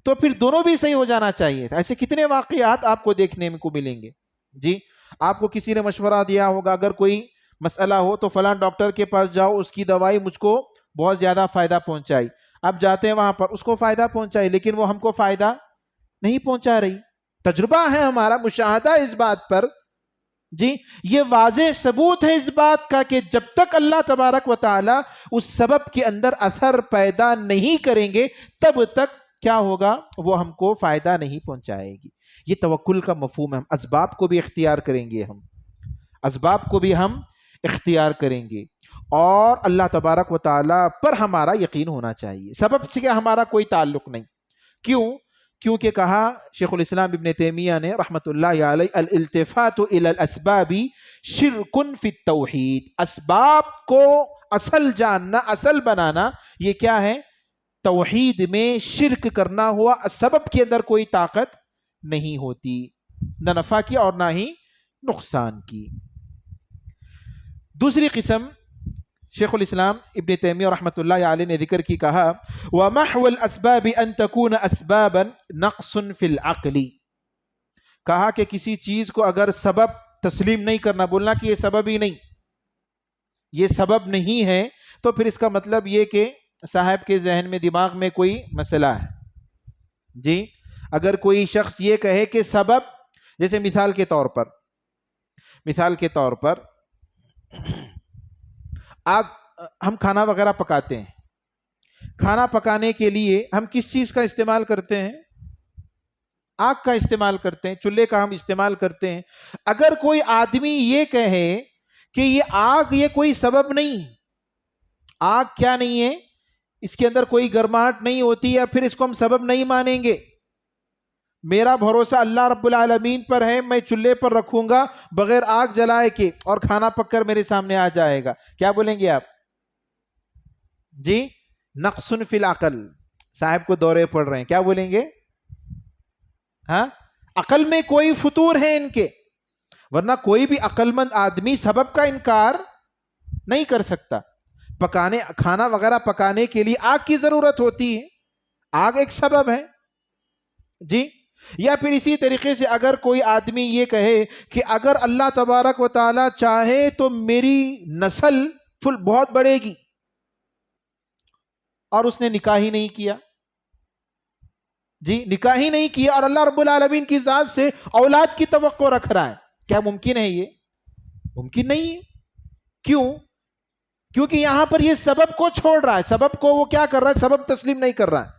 تو پھر دونوں بھی صحیح ہو جانا چاہیے تھا۔ ایسے کتنے واقعات آپ کو دیکھنے کو ملیں گے جی۔ آپ کو کسی نے مشورہ دیا ہوگا، اگر کوئی مسئلہ ہو تو فلاں ڈاکٹر کے پاس جاؤ، اس کی دوائی مجھ کو بہت زیادہ فائدہ پہنچائی۔ اب جاتے ہیں وہاں پر، اس کو فائدہ پہنچائی لیکن وہ ہم کو فائدہ نہیں پہنچا رہی۔ تجربہ ہے ہمارا، مشاہدہ اس بات پر جی، یہ واضح ثبوت ہے اس بات کا کہ جب تک اللہ تبارک و تعالی اس سبب کے اندر اثر پیدا نہیں کریں گے تب تک کیا ہوگا، وہ ہم کو فائدہ نہیں پہنچائے گی۔ یہ توکل کا مفہوم ہے۔ ہم اسباب کو بھی اختیار کریں گے، ہم اسباب کو بھی ہم اختیار کریں گے، اور اللہ تبارک و تعالی پر ہمارا یقین ہونا چاہیے، سبب سے ہمارا کوئی تعلق نہیں۔ کیوں؟ کیونکہ کہا شیخ الاسلام ابن تیمیہ نے رحمت اللہ علیہ، الالتفات الی الاسباب شرک فی التوحید، اسباب کو اصل جاننا، اصل بنانا، یہ کیا ہے؟ توحید میں شرک کرنا ہوا۔ سبب کے اندر کوئی طاقت نہیں ہوتی، نہ نفع کی اور نہ ہی نقصان کی۔ دوسری قسم شیخ الاسلام ابن تیمیہ رحمۃ اللہ علیہ نے ذکر کی، کہا وَمَحْوَ الْأَسْبَابِ أَن تَكُونَ أَسْبَابًا نَقْصٌ فِي الْعَقْلِ، کہا کہ کسی چیز کو اگر سبب تسلیم نہیں کرنا، بولنا کہ یہ سبب ہی نہیں، یہ سبب نہیں ہے، تو پھر اس کا مطلب یہ کہ صاحب کے ذہن میں، دماغ میں کوئی مسئلہ ہے جی۔ اگر کوئی شخص یہ کہے کہ سبب، جیسے مثال کے طور پر ہم کھانا وغیرہ پکاتے ہیں، کھانا پکانے کے لیے ہم کس چیز کا استعمال کرتے ہیں؟ آگ کا استعمال کرتے ہیں، چولہے کا ہم استعمال کرتے ہیں۔ اگر کوئی آدمی یہ کہے کہ یہ آگ، یہ کوئی سبب نہیں، آگ کیا نہیں ہے، اس کے اندر کوئی گرماہٹ نہیں ہوتی، یا پھر اس کو ہم سبب نہیں مانیں گے، میرا بھروسہ اللہ رب العالمین پر ہے، میں چولہے پر رکھوں گا بغیر آگ جلائے کے اور کھانا پک کر میرے سامنے آ جائے گا، کیا بولیں گے آپ جی؟ نقص فی العقل، صاحب کو دورے پڑ رہے ہیں، کیا بولیں گے؟ ہاں، عقل میں کوئی فطور ہے ان کے، ورنہ کوئی بھی عقل مند آدمی سبب کا انکار نہیں کر سکتا۔ کھانا وغیرہ پکانے کے لیے آگ کی ضرورت ہوتی ہے، آگ ایک سبب ہے جی۔ یا پھر اسی طریقے سے اگر کوئی آدمی یہ کہے کہ اگر اللہ تبارک و تعالی چاہے تو میری نسل بہت بڑھے گی، اور اس نے نکاح ہی نہیں کیا جی، نکاح ہی نہیں کیا، اور اللہ رب العالمین کی ذات سے اولاد کی توقع رکھ رہا ہے، کیا ممکن ہے؟ یہ ممکن نہیں ہے۔ کیوں؟ کیونکہ یہاں پر یہ سبب کو چھوڑ رہا ہے، سبب کو وہ کیا کر رہا ہے؟ سبب تسلیم نہیں کر رہا ہے۔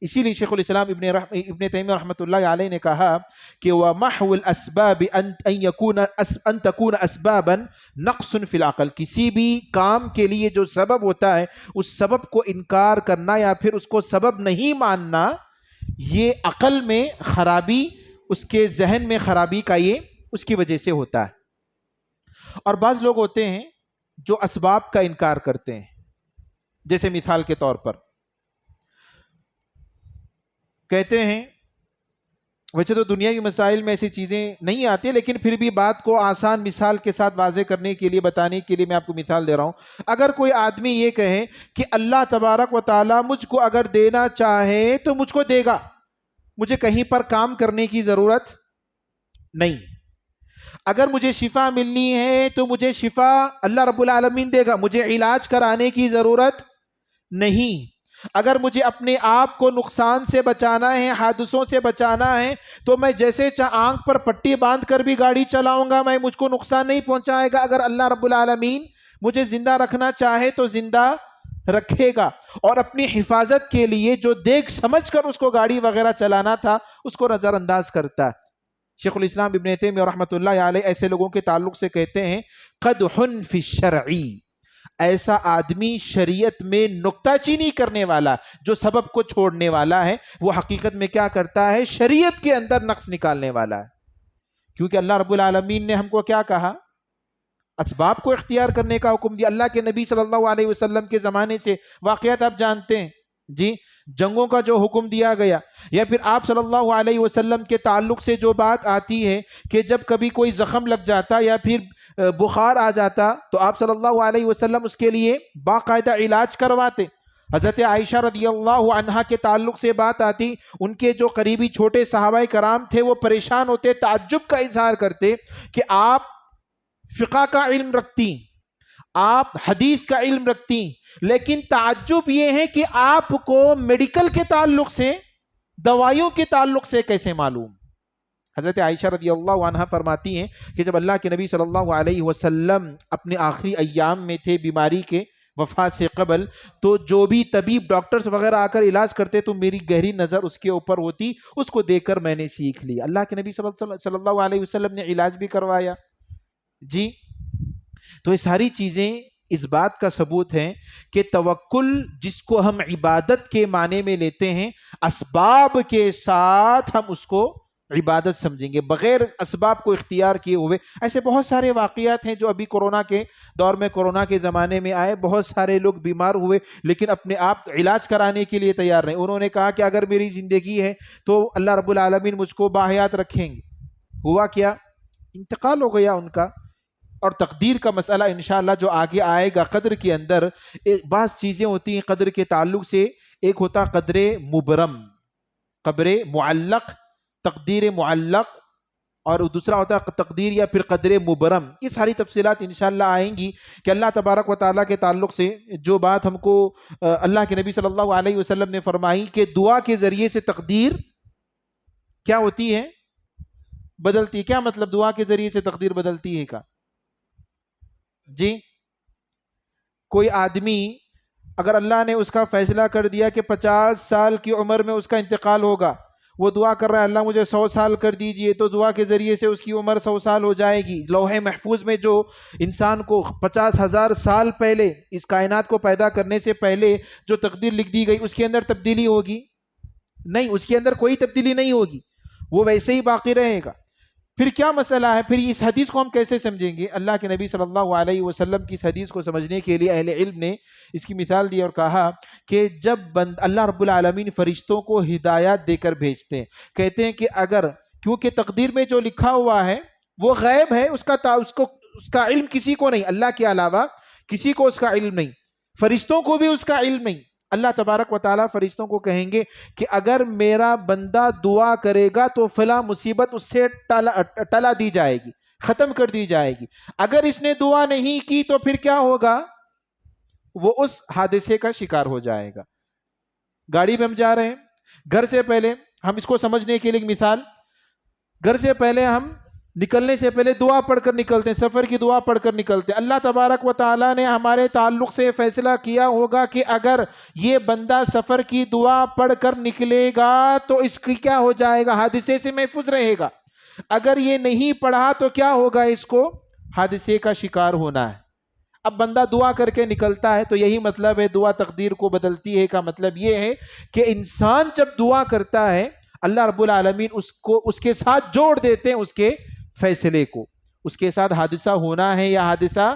اسی لیے شیخ الاسلام ابن تیمیہ رحمۃ اللہ علیہ نے کہا کہ وَمَحْوُ الْأَسْبَابِ أَن تَكُونَ أَسْبَابًا نَقْصٌ فِي الْعَقْلِ، کسی بھی کام کے لیے جو سبب ہوتا ہے اس سبب کو انکار کرنا یا پھر اس کو سبب نہیں ماننا، یہ عقل میں خرابی، اس کے ذہن میں خرابی کا یہ اس کی وجہ سے ہوتا ہے۔ اور بعض لوگ ہوتے ہیں جو اسباب کا انکار کرتے ہیں، جیسے مثال کے طور پر کہتے ہیں، ویسے تو دنیاوی مسائل میں ایسی چیزیں نہیں آتی، لیکن پھر بھی بات کو آسان مثال کے ساتھ واضح کرنے کے لیے، بتانے کے لیے میں آپ کو مثال دے رہا ہوں۔ اگر کوئی آدمی یہ کہے کہ اللہ تبارک و تعالی مجھ کو اگر دینا چاہے تو مجھ کو دے گا، مجھے کہیں پر کام کرنے کی ضرورت نہیں، اگر مجھے شفا ملنی ہے تو مجھے شفا اللہ رب العالمین دے گا، مجھے علاج کرانے کی ضرورت نہیں، اگر مجھے اپنے آپ کو نقصان سے بچانا ہے، حادثوں سے بچانا ہے، تو میں جیسے آنکھ پر پٹی باندھ کر بھی گاڑی چلاؤں گا، مجھ کو نقصان نہیں پہنچائے گا۔ اگر اللہ رب العالمین مجھے زندہ رکھنا چاہے تو زندہ رکھے گا، اور اپنی حفاظت کے لیے جو دیکھ سمجھ کر اس کو گاڑی وغیرہ چلانا تھا اس کو نظر انداز کرتا ہے۔ شیخ الاسلام ابن تیمیہ رحمۃ اللہ علیہ ایسے لوگوں کے تعلق سے کہتے ہیں قدح فی الشرع، ایسا آدمی شریعت میں نکتہ چینی کرنے والا، جو سبب کو چھوڑنے والا ہے، وہ حقیقت میں کیا کرتا ہے؟ شریعت کے اندر نقص نکالنے والا ہے۔ کیونکہ اللہ رب العالمین نے ہم کو کیا کہا؟ اسباب کو اختیار کرنے کا حکم دیا۔ اللہ کے نبی صلی اللہ علیہ وسلم کے زمانے سے واقعات آپ جانتے ہیں جی، جنگوں کا جو حکم دیا گیا، یا پھر آپ صلی اللہ علیہ وسلم کے تعلق سے جو بات آتی ہے کہ جب کبھی کوئی زخم لگ جاتا یا پھر بخار آ جاتا تو آپ صلی اللہ علیہ وسلم اس کے لیے باقاعدہ علاج کرواتے. حضرت عائشہ رضی اللہ عنہا کے تعلق سے بات آتی، ان کے جو قریبی چھوٹے صحابہ کرام تھے وہ پریشان ہوتے، تعجب کا اظہار کرتے کہ آپ فقہ کا علم رکھتی، آپ حدیث کا علم رکھتی، لیکن تعجب یہ ہے کہ آپ کو میڈیکل کے تعلق سے، دوائیوں کے تعلق سے کیسے معلوم؟ حضرت عائشہ رضی اللہ عنہ فرماتی ہیں کہ جب اللہ کے نبی صلی اللہ علیہ وسلم اپنے آخری ایام میں تھے بیماری کے، وفات سے قبل، تو جو بھی طبیب ڈاکٹرز وغیرہ آ کر علاج کرتے تو میری گہری نظر اس کے اوپر ہوتی، اس کو دیکھ کر میں نے سیکھ لی. اللہ کے نبی صلی اللہ علیہ وسلم نے علاج بھی کروایا. جی تو یہ ساری چیزیں اس بات کا ثبوت ہیں کہ توکل جس کو ہم عبادت کے معنی میں لیتے ہیں، اسباب کے ساتھ ہم اس کو عبادت سمجھیں گے، بغیر اسباب کو اختیار کیے ہوئے. ایسے بہت سارے واقعات ہیں جو ابھی کورونا کے دور میں، کورونا کے زمانے میں آئے. بہت سارے لوگ بیمار ہوئے لیکن اپنے آپ علاج کرانے کے لیے تیار نہیں. انہوں نے کہا کہ اگر میری زندگی ہے تو اللہ رب العالمین مجھ کو باحیات رکھیں گے. ہوا کیا؟ انتقال ہو گیا ان کا. اور تقدیر کا مسئلہ انشاءاللہ جو آگے آئے گا، قدر کے اندر بعض چیزیں ہوتی ہیں قدر کے تعلق سے. ایک ہوتا قدر مبرم، قبر معلق، تقدیر معلق، اور دوسرا ہوتا ہے تقدیر یا پھر قدر مبرم. یہ ساری تفصیلات انشاءاللہ آئیں گی کہ اللہ تبارک و تعالیٰ کے تعلق سے جو بات ہم کو اللہ کے نبی صلی اللہ علیہ وسلم نے فرمائی کہ دعا کے ذریعے سے تقدیر کیا ہوتی ہے؟ بدلتی. کیا مطلب دعا کے ذریعے سے تقدیر بدلتی ہے کا؟ جی کوئی آدمی اگر اللہ نے اس کا فیصلہ کر دیا کہ 50 سال کی عمر میں اس کا انتقال ہوگا، وہ دعا کر رہا ہے اللہ مجھے 100 سال کر دیجئے، تو دعا کے ذریعے سے اس کی عمر 100 سال ہو جائے گی. لوح محفوظ میں جو انسان کو 50,000 سال پہلے اس کائنات کو پیدا کرنے سے پہلے جو تقدیر لکھ دی گئی، اس کے اندر تبدیلی ہوگی؟ نہیں، اس کے اندر کوئی تبدیلی نہیں ہوگی، وہ ویسے ہی باقی رہے گا. پھر کیا مسئلہ ہے؟ پھر اس حدیث کو ہم کیسے سمجھیں گے؟ اللہ کے نبی صلی اللہ علیہ وسلم کی اس حدیث کو سمجھنے کے لیے اہل علم نے اس کی مثال دی اور کہا کہ جب اللہ رب العالمین فرشتوں کو ہدایات دے کر بھیجتے ہیں، کہتے ہیں کہ اگر، کیونکہ تقدیر میں جو لکھا ہوا ہے وہ غیب ہے، اس کا علم کسی کو نہیں، اللہ کے علاوہ کسی کو اس کا علم نہیں، فرشتوں کو بھی اس کا علم نہیں. اللہ تبارک و تعالیٰ فرشتوں کو کہیں گے کہ اگر میرا بندہ دعا کرے گا تو فلاں مصیبت اس سے ٹلا دی جائے گی، ختم کر دی جائے گی. اگر اس نے دعا نہیں کی تو پھر کیا ہوگا؟ وہ اس حادثے کا شکار ہو جائے گا. گاڑی میں ہم جا رہے ہیں، گھر سے پہلے ہم اس کو سمجھنے کے لیے مثال، گھر سے پہلے ہم نکلنے سے پہلے دعا پڑھ کر نکلتے ہیں، سفر کی دعا پڑھ کر نکلتے ہیں. اللہ تبارک و تعالیٰ نے ہمارے تعلق سے فیصلہ کیا ہوگا کہ اگر یہ بندہ سفر کی دعا پڑھ کر نکلے گا تو اس کی کیا ہو جائے گا؟ حادثے سے محفوظ رہے گا. اگر یہ نہیں پڑھا تو کیا ہوگا؟ اس کو حادثے کا شکار ہونا ہے. اب بندہ دعا کر کے نکلتا ہے، تو یہی مطلب ہے دعا تقدیر کو بدلتی ہے کا مطلب یہ ہے کہ انسان جب دعا کرتا ہے اللہ رب العالمین اس کے ساتھ جوڑ دیتے ہیں اس کے فیصلے کو، اس کے ساتھ حادثہ ہونا ہے یا حادثہ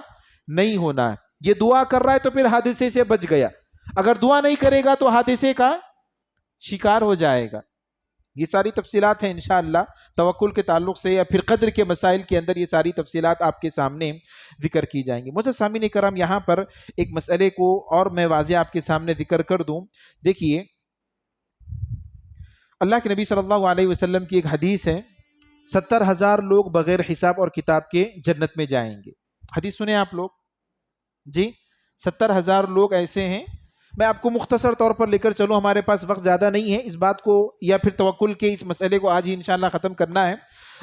نہیں ہونا ہے. یہ دعا کر رہا ہے تو پھر حادثے سے بچ گیا، اگر دعا نہیں کرے گا تو حادثے کا شکار ہو جائے گا. یہ ساری تفصیلات ہیں انشاءاللہ توکل کے تعلق سے یا پھر قدر کے مسائل کے اندر یہ ساری تفصیلات آپ کے سامنے ذکر کی جائیں گی. مجھے سامعین کرام یہاں پر ایک مسئلے کو اور میں واضح آپ کے سامنے ذکر کر دوں. دیکھیے اللہ کے نبی صلی اللہ علیہ وسلم کی ایک حدیث ہے، 70,000 لوگ بغیر حساب اور کتاب کے جنت میں جائیں گے. حدیث سنیں آپ لوگ جی. 70,000 لوگ ایسے ہیں. میں آپ کو مختصر طور پر لے کر چلوں، ہمارے پاس وقت زیادہ نہیں ہے اس بات کو یا پھر توکل کے اس مسئلے کو آج ہی انشاءاللہ ختم کرنا ہے.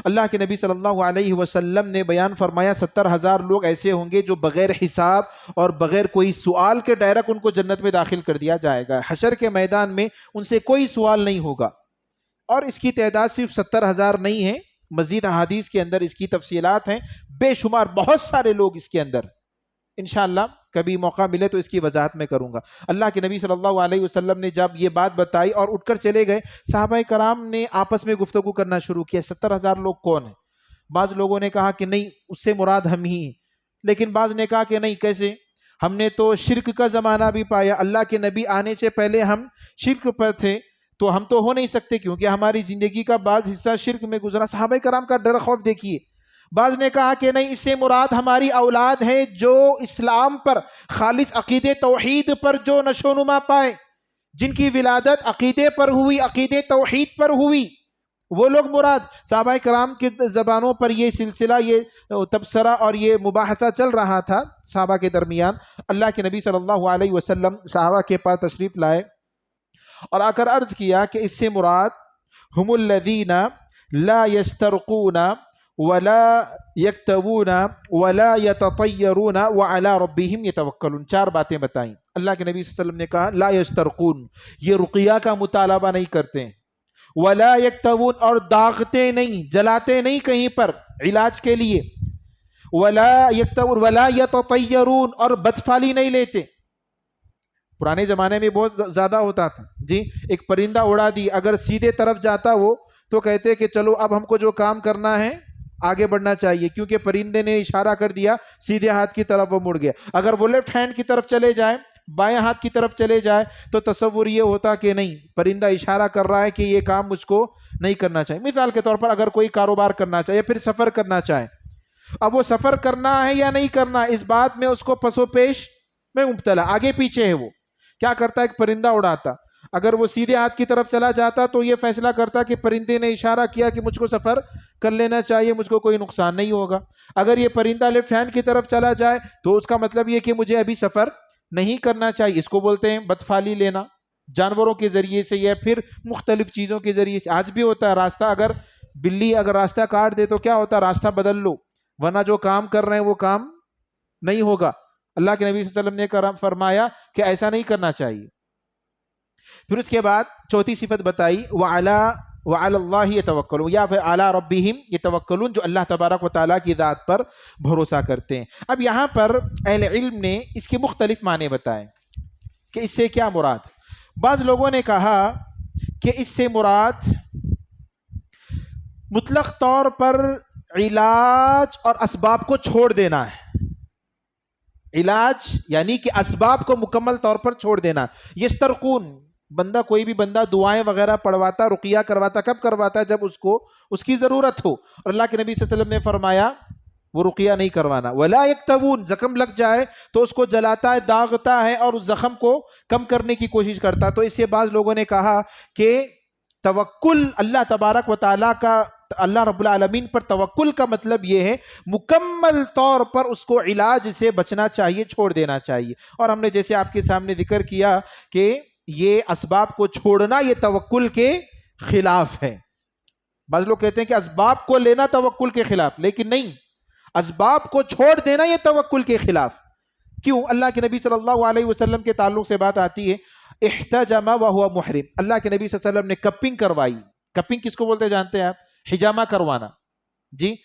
اللہ کے نبی صلی اللہ علیہ وسلم نے بیان فرمایا 70,000 لوگ ایسے ہوں گے جو بغیر حساب اور بغیر کوئی سوال کے ڈائریکٹ ان کو جنت میں داخل کر دیا جائے گا. حشر کے میدان میں ان سے کوئی سوال نہیں ہوگا. اور اس کی تعداد صرف 70,000 نہیں ہے، مزید احادیث کے اندر اس کی تفصیلات ہیں، بے شمار بہت سارے لوگ اس کے اندر. انشاءاللہ کبھی موقع ملے تو اس کی وضاحت میں کروں گا. اللہ کے نبی صلی اللہ علیہ وسلم نے جب یہ بات بتائی اور اٹھ کر چلے گئے، صحابہ کرام نے آپس میں گفتگو کرنا شروع کیا 70,000 لوگ کون ہیں؟ بعض لوگوں نے کہا کہ نہیں اس سے مراد ہم ہی ہیں، لیکن بعض نے کہا کہ نہیں، کیسے؟ ہم نے تو شرک کا زمانہ بھی پایا، اللہ کے نبی آنے سے پہلے ہم شرک پر تھے، تو ہم تو ہو نہیں سکتے کیونکہ ہماری زندگی کا بعض حصہ شرک میں گزرا. صحابہ کرام کا ڈر خوف دیکھیے. بعض نے کہا کہ نہیں، اس سے مراد ہماری اولاد ہے جو اسلام پر، خالص عقید توحید پر جو نشو نما پائے، جن کی ولادت عقیدے پر ہوئی، عقید توحید پر ہوئی، وہ لوگ مراد۔ صحابہ کرام کی زبانوں پر یہ سلسلہ، یہ تبصرہ اور یہ مباحثہ چل رہا تھا صحابہ کے درمیان۔ اللہ کے نبی صلی اللہ علیہ وسلم صحابہ کے پاس تشریف لائے اور آ کر عرض کیا کہ اس سے مراد ہم الذین لا یسترقون ولا یکتوون ولا یتطیرون وعلی ربہم یتوکلون۔ چار باتیں بتائیں۔ اللہ کے نبی صلی اللہ علیہ وسلم نے کہا لا یسترقون، یہ رقیہ کا مطالبہ نہیں کرتے، ولا یکتوون، اور داغتے نہیں، جلاتے نہیں کہیں پر علاج کے لیے، ولا یکتوون ولا یتطیرون، اور بدفالی نہیں لیتے۔ پرانے زمانے میں بہت زیادہ ہوتا تھا جی، ایک پرندہ اڑا دی، اگر سیدھے طرف جاتا وہ تو کہتے کہ چلو اب ہم کو جو کام کرنا ہے آگے بڑھنا چاہیے، کیونکہ پرندے نے اشارہ کر دیا سیدھے ہاتھ کی طرف وہ مڑ گیا۔ اگر وہ لیفٹ ہینڈ کی طرف چلے جائے، بائیں ہاتھ کی طرف چلے جائے، تو تصور یہ ہوتا کہ نہیں، پرندہ اشارہ کر رہا ہے کہ یہ کام مجھ کو نہیں کرنا چاہیے۔ مثال کے طور پر اگر کوئی کاروبار کرنا چاہے، پھر سفر کرنا چاہے، اب وہ سفر کرنا ہے یا نہیں کرنا، اس بات میں اس کو پس و پیش میں مبتلا، آگے پیچھے ہے۔ وہ کیا کرتا ہے؟ ایک پرندہ اڑاتا، اگر وہ سیدھے ہاتھ کی طرف چلا جاتا تو یہ فیصلہ کرتا کہ پرندے نے اشارہ کیا کہ مجھ کو سفر کر لینا چاہیے، مجھ کو کوئی نقصان نہیں ہوگا۔ اگر یہ پرندہ لیفٹ ہینڈ کی طرف چلا جائے تو اس کا مطلب یہ کہ مجھے ابھی سفر نہیں کرنا چاہیے۔ اس کو بولتے ہیں بدفالی لینا، جانوروں کے ذریعے سے یا پھر مختلف چیزوں کے ذریعے سے۔ آج بھی ہوتا ہے، راستہ اگر بلی اگر راستہ کاٹ دے تو کیا ہوتا ہے؟ راستہ بدل لو، ورنہ جو کام کر رہے ہیں وہ کام نہیں ہوگا۔ اللہ کے نبی صلی اللہ علیہ وسلم نے فرمایا کہ ایسا نہیں کرنا چاہیے۔ پھر اس کے بعد چوتھی صفت بتائی، وَعَلَى اللَّهِ يَتَوَكَّلُونَ، یا پھر عَلَى رَبِّهِمْ يَتَوَكَّلُونَ، جو اللہ تبارک و تعالیٰ کی ذات پر بھروسہ کرتے ہیں۔ اب یہاں پر اہل علم نے اس کے مختلف معنی بتائے کہ اس سے کیا مراد۔ بعض لوگوں نے کہا کہ اس سے مراد مطلق طور پر علاج اور اسباب کو چھوڑ دینا ہے۔ علاج یعنی کہ اسباب کو مکمل طور پر چھوڑ دینا۔ یسترقون، بندہ کوئی بھی بندہ دعائیں وغیرہ پڑھواتا، رقیہ کرواتا، کب کرواتا ہے؟ جب اس کو اس کی ضرورت ہو۔ اور اللہ کے نبی صلی اللہ علیہ وسلم نے فرمایا وہ رقیہ نہیں کروانا۔ ولا یکتوون، زخم لگ جائے تو اس کو جلاتا ہے، داغتا ہے اور اس زخم کو کم کرنے کی کوشش کرتا۔ تو اس سے بعض لوگوں نے کہا کہ توکل اللہ تبارک و تعالیٰ کا، اللہ رب العالمین پر توکل کا مطلب یہ ہے مکمل طور پر اس کو علاج سے بچنا چاہیے، چھوڑ دینا چاہیے۔ اور ہم نے جیسے آپ کے سامنے ذکر کیا کہ یہ اسباب کو چھوڑنا یہ توکل کے خلاف ہے۔ بعض لوگ کہتے ہیں کہ اسباب کو لینا توکل کے خلاف، لیکن نہیں، اسباب کو چھوڑ دینا یہ توکل کے خلاف۔ کیوں؟ اللہ کے نبی صلی اللہ علیہ وسلم کے تعلق سے بات آتی ہے، احتجم وہو محرم، اللہ کے نبی صلی اللہ علیہ وسلم نے کپنگ کروائی۔ کپنگ کس کو بولتے جانتے ہیں آپ؟ حجامہ کروانا جی،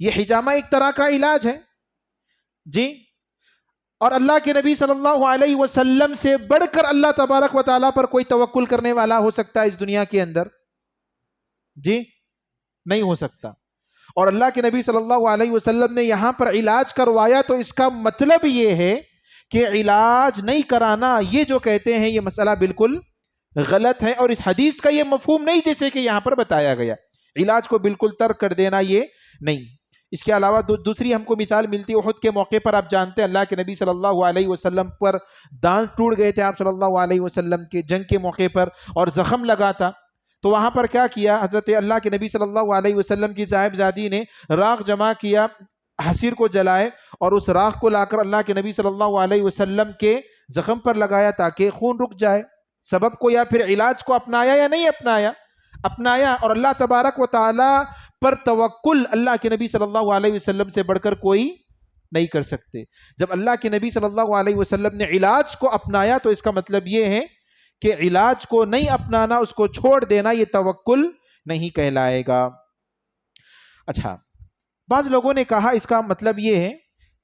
یہ حجامہ ایک طرح کا علاج ہے جی۔ اور اللہ کے نبی صلی اللہ علیہ وسلم سے بڑھ کر اللہ تبارک و تعالیٰ پر کوئی توکل کرنے والا ہو سکتا ہے اس دنیا کے اندر؟ جی نہیں ہو سکتا۔ اور اللہ کے نبی صلی اللہ علیہ وسلم نے یہاں پر علاج کروایا تو اس کا مطلب یہ ہے کہ علاج نہیں کرانا، یہ جو کہتے ہیں یہ مسئلہ بالکل غلط ہے، اور اس حدیث کا یہ مفہوم نہیں جیسے کہ یہاں پر بتایا گیا۔ علاج کو بالکل ترک کر دینا یہ نہیں۔ اس کے علاوہ دوسری ہم کو مثال ملتی ہے احد کے موقع پر۔ آپ جانتے ہیں اللہ کے نبی صلی اللہ علیہ وسلم پر دانت ٹوٹ گئے تھے آپ صلی اللہ علیہ وسلم کے جنگ کے موقع پر، اور زخم لگا تھا۔ تو وہاں پر کیا کیا حضرت اللہ کے نبی صلی اللہ علیہ وسلم کی صاحبزادی نے راخ جمع کیا، حصیر کو جلائے اور اس راخ کو لا کر اللہ کے نبی صلی اللہ علیہ وسلم کے زخم پر لگایا تاکہ خون رک جائے۔ سبب کو یا پھر علاج کو اپنایا یا نہیں اپنایا؟ اپنایا۔ اور اللہ تبارک و تعالی پر توکل اللہ کے نبی صلی اللہ علیہ وسلم سے بڑھ کر کوئی نہیں کر سکتے۔ جب اللہ کے نبی صلی اللہ علیہ وسلم نے علاج کو اپنایا تو اس کا مطلب یہ ہے کہ علاج کو نہیں اپنانا، اس کو چھوڑ دینا یہ توکل نہیں کہلائے گا۔ اچھا، بعض لوگوں نے کہا اس کا مطلب یہ ہے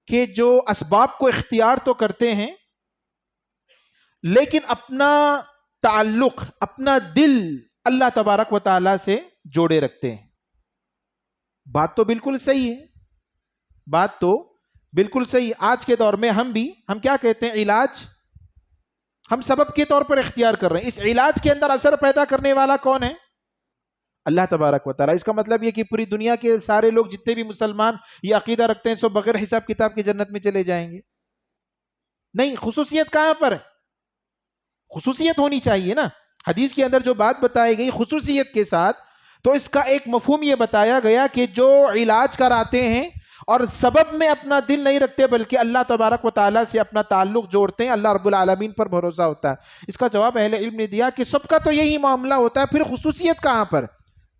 کہ جو اسباب کو اختیار تو کرتے ہیں لیکن اپنا تعلق، اپنا دل اللہ تبارک و تعالیٰ سے جوڑے رکھتے ہیں۔ بات تو بالکل صحیح ہے، بات تو بالکل صحیح۔ آج کے دور میں ہم کیا کہتے ہیں؟ علاج ہم سبب کے طور پر اختیار کر رہے ہیں۔ اس علاج کے اندر اثر پیدا کرنے والا کون ہے؟ اللہ تبارک و تعالیٰ. اس کا مطلب یہ کہ پوری دنیا کے سارے لوگ جتنے بھی مسلمان یہ عقیدہ رکھتے ہیں سو بغیر حساب کتاب کی جنت میں چلے جائیں گے؟ نہیں. خصوصیت کہاں پر ہے؟ خصوصیت ہونی چاہیے نا. حدیث کے اندر جو بات بتائی گئی خصوصیت کے ساتھ، تو اس کا ایک مفہوم یہ بتایا گیا کہ جو علاج کراتے ہیں اور سبب میں اپنا دل نہیں رکھتے بلکہ اللہ تبارک و تعالیٰ سے اپنا تعلق جوڑتے ہیں، اللہ رب العالمین پر بھروسہ ہوتا ہے. اس کا جواب اہل علم نے دیا کہ سب کا تو یہی معاملہ ہوتا ہے، پھر خصوصیت کہاں پر؟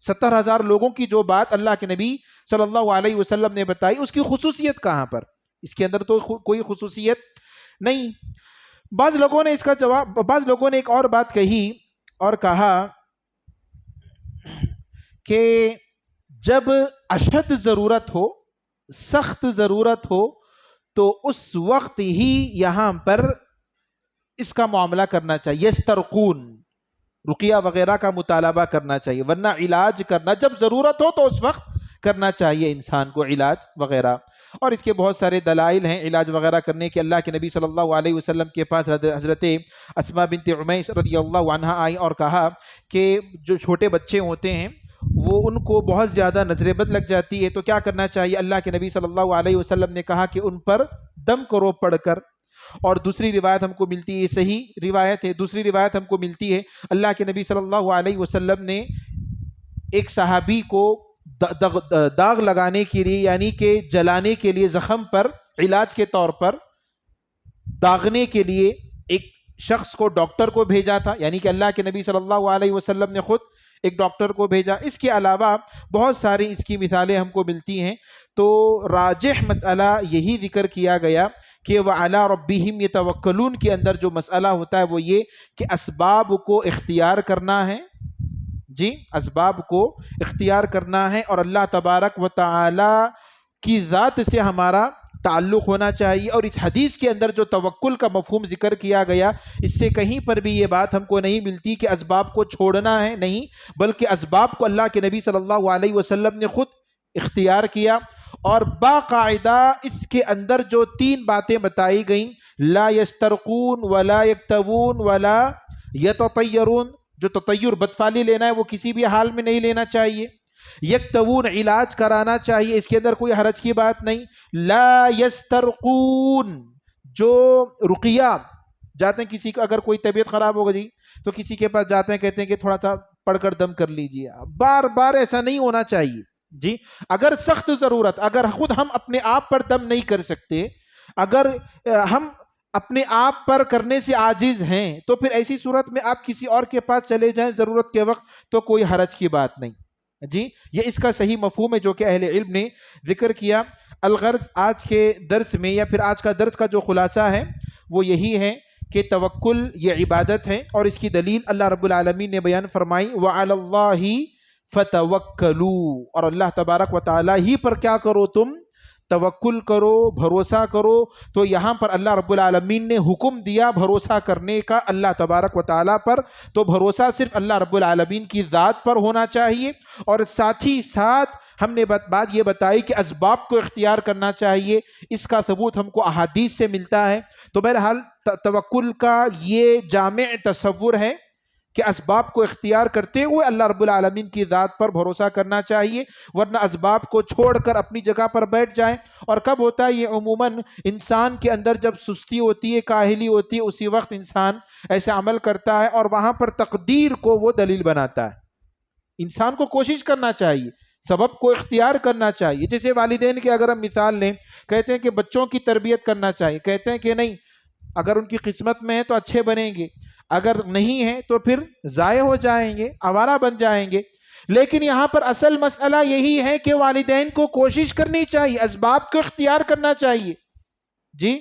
70,000 لوگوں کی جو بات اللہ کے نبی صلی اللہ علیہ وسلم نے بتائی اس کی خصوصیت کہاں پر؟ اس کے اندر تو کوئی خصوصیت نہیں. بعض لوگوں نے اس کا جواب، بعض لوگوں نے ایک اور بات کہی اور کہا کہ جب اشد ضرورت ہو، سخت ضرورت ہو، تو اس وقت ہی یہاں پر اس کا معاملہ کرنا چاہیے، یسترقون، رقیہ وغیرہ کا مطالبہ کرنا چاہیے، ورنہ علاج کرنا جب ضرورت ہو تو اس وقت کرنا چاہیے انسان کو علاج وغیرہ. اور اس کے بہت سارے دلائل ہیں علاج وغیرہ کرنے کے. اللہ کے نبی صلی اللہ علیہ وسلم کے پاس حضرت اسماء بنت عمیس رضی اللہ عنہا آئی اور کہا کہ جو چھوٹے بچے ہوتے ہیں وہ ان کو بہت زیادہ نظر بد لگ جاتی ہے تو کیا کرنا چاہیے؟ اللہ کے نبی صلی اللہ علیہ وسلم نے کہا کہ ان پر دم کرو پڑھ کر. اور دوسری روایت ہم کو ملتی ہے، صحیح روایت ہے، دوسری روایت ہم کو ملتی ہے اللہ کے نبی صلی اللہ علیہ وسلم نے ایک صحابی کو داغ لگانے کے لیے، یعنی کہ جلانے کے لیے، زخم پر علاج کے طور پر داغنے کے لیے ایک شخص کو، ڈاکٹر کو بھیجا تھا. یعنی کہ اللہ کے نبی صلی اللہ علیہ وسلم نے خود ایک ڈاکٹر کو بھیجا. اس کے علاوہ بہت ساری اس کی مثالیں ہم کو ملتی ہیں. تو راجح مسئلہ یہی ذکر کیا گیا کہ وَعَلَىٰ رَبِّهِمْ يَتَوَكَّلُونَ کے اندر جو مسئلہ ہوتا ہے وہ یہ کہ اسباب کو اختیار کرنا ہے. جی، اسباب کو اختیار کرنا ہے اور اللہ تبارک و تعالی کی ذات سے ہمارا تعلق ہونا چاہیے. اور اس حدیث کے اندر جو توکل کا مفہوم ذکر کیا گیا اس سے کہیں پر بھی یہ بات ہم کو نہیں ملتی کہ اسباب کو چھوڑنا ہے، نہیں، بلکہ اسباب کو اللہ کے نبی صلی اللہ علیہ وسلم نے خود اختیار کیا. اور باقاعدہ اس کے اندر جو 3 باتیں بتائی گئیں، لا یسترقون ولا یکتوون ولا یتطیرون، جو تطیر بدفعلی لینا ہے وہ کسی بھی حال میں نہیں لینا چاہیے. یکتوون، علاج کرانا چاہیے، اس کے اندر کوئی حرج کی بات نہیں. لا یسترقون، جو رقیہ جاتے ہیں، کسی کو اگر کوئی طبیعت خراب ہوگا جی تو کسی کے پاس جاتے ہیں، کہتے ہیں کہ تھوڑا سا پڑھ کر دم کر لیجیے. بار بار ایسا نہیں ہونا چاہیے جی. اگر سخت ضرورت، اگر خود ہم اپنے آپ پر دم نہیں کر سکتے، اگر ہم اپنے آپ پر کرنے سے عاجز ہیں تو پھر ایسی صورت میں آپ کسی اور کے پاس چلے جائیں ضرورت کے وقت، تو کوئی حرج کی بات نہیں جی. یہ اس کا صحیح مفہوم ہے جو کہ اہل علم نے ذکر کیا. الغرض آج کے درس میں یا پھر آج کا درس کا جو خلاصہ ہے وہ یہی ہے کہ توکل یہ عبادت ہے اور اس کی دلیل اللہ رب العالمین نے بیان فرمائی، وَعَلَى اللَّهِ فَتَوَكَّلُوا، اور اللہ تبارک و تعالیٰ ہی پر کیا کرو؟ تم توکل کرو، بھروسہ کرو. تو یہاں پر اللہ رب العالمین نے حکم دیا بھروسہ کرنے کا اللہ تبارک و تعالیٰ پر. تو بھروسہ صرف اللہ رب العالمین کی ذات پر ہونا چاہیے. اور ساتھ ہی ساتھ ہم نے بات یہ بتائی کہ اسباب کو اختیار کرنا چاہیے. اس کا ثبوت ہم کو احادیث سے ملتا ہے. تو بہرحال توکل کا یہ جامع تصور ہے کہ اسباب کو اختیار کرتے ہوئے اللہ رب العالمین کی ذات پر بھروسہ کرنا چاہیے، ورنہ اسباب کو چھوڑ کر اپنی جگہ پر بیٹھ جائیں. اور کب ہوتا ہے یہ؟ عموماً انسان کے اندر جب سستی ہوتی ہے، کاہلی ہوتی ہے، اسی وقت انسان ایسا عمل کرتا ہے اور وہاں پر تقدیر کو وہ دلیل بناتا ہے. انسان کو کوشش کرنا چاہیے، سبب کو اختیار کرنا چاہیے. جیسے والدین کی اگر ہم مثال لیں، کہتے ہیں کہ بچوں کی تربیت کرنا چاہیے، کہتے ہیں کہ نہیں، اگر ان کی قسمت میں ہے تو اچھے بنیں گے، اگر نہیں ہے تو پھر ضائع ہو جائیں گے، آوارہ بن جائیں گے. لیکن یہاں پر اصل مسئلہ یہی ہے کہ والدین کو کوشش کرنی چاہیے، اسباب کو اختیار کرنا چاہیے جی.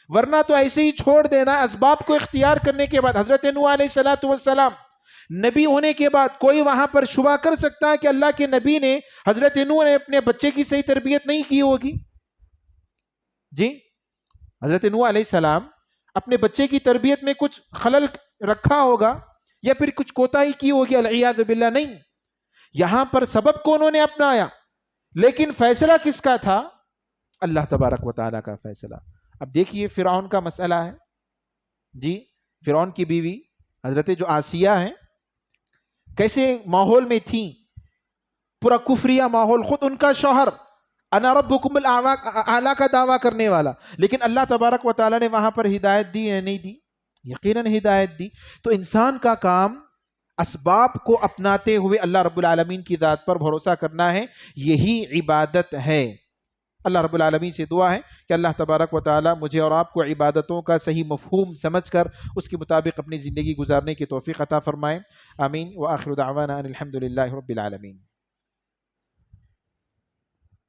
ورنہ تو ایسے ہی چھوڑ دینا. اسباب کو اختیار کرنے کے بعد حضرت نوح علیہ السلام نبی ہونے کے بعد کوئی وہاں پر شبہ کر سکتا ہے کہ اللہ کے نبی نے، حضرت نوح نے اپنے بچے کی صحیح تربیت نہیں کی ہوگی جی؟ حضرت نوح علیہ السلام اپنے بچے کی تربیت میں کچھ خلل رکھا ہوگا یا پھر کچھ کوتاہی کی ہوگی، العیاذ باللہ. نہیں، یہاں پر سبب کو انہوں نے اپنایا، لیکن فیصلہ کس کا تھا؟ اللہ تبارک و تعالیٰ کا فیصلہ. اب دیکھیے فرعون کا مسئلہ ہے جی. فرعون کی بیوی حضرت جو آسیہ ہیں کیسے ماحول میں تھیں پورا کفریہ ماحول، خود ان کا شوہر انا ربکم الاعلی کا دعویٰ کرنے والا، لیکن اللہ تبارک و تعالیٰ نے وہاں پر ہدایت دی یا نہیں دی؟ یقیناً ہدایت دی۔ تو انسان کا کام اسباب کو اپناتے ہوئے اللہ رب العالمین کی ذات پر بھروسہ کرنا ہے، یہی عبادت ہے۔ اللہ رب العالمین سے دعا ہے کہ اللہ تبارک و تعالی مجھے اور آپ کو عبادتوں کا صحیح مفہوم سمجھ کر اس کے مطابق اپنی زندگی گزارنے کی توفیق عطا فرمائے، آمین۔ وآخر دعوانا ان الحمد للہ رب العالمین۔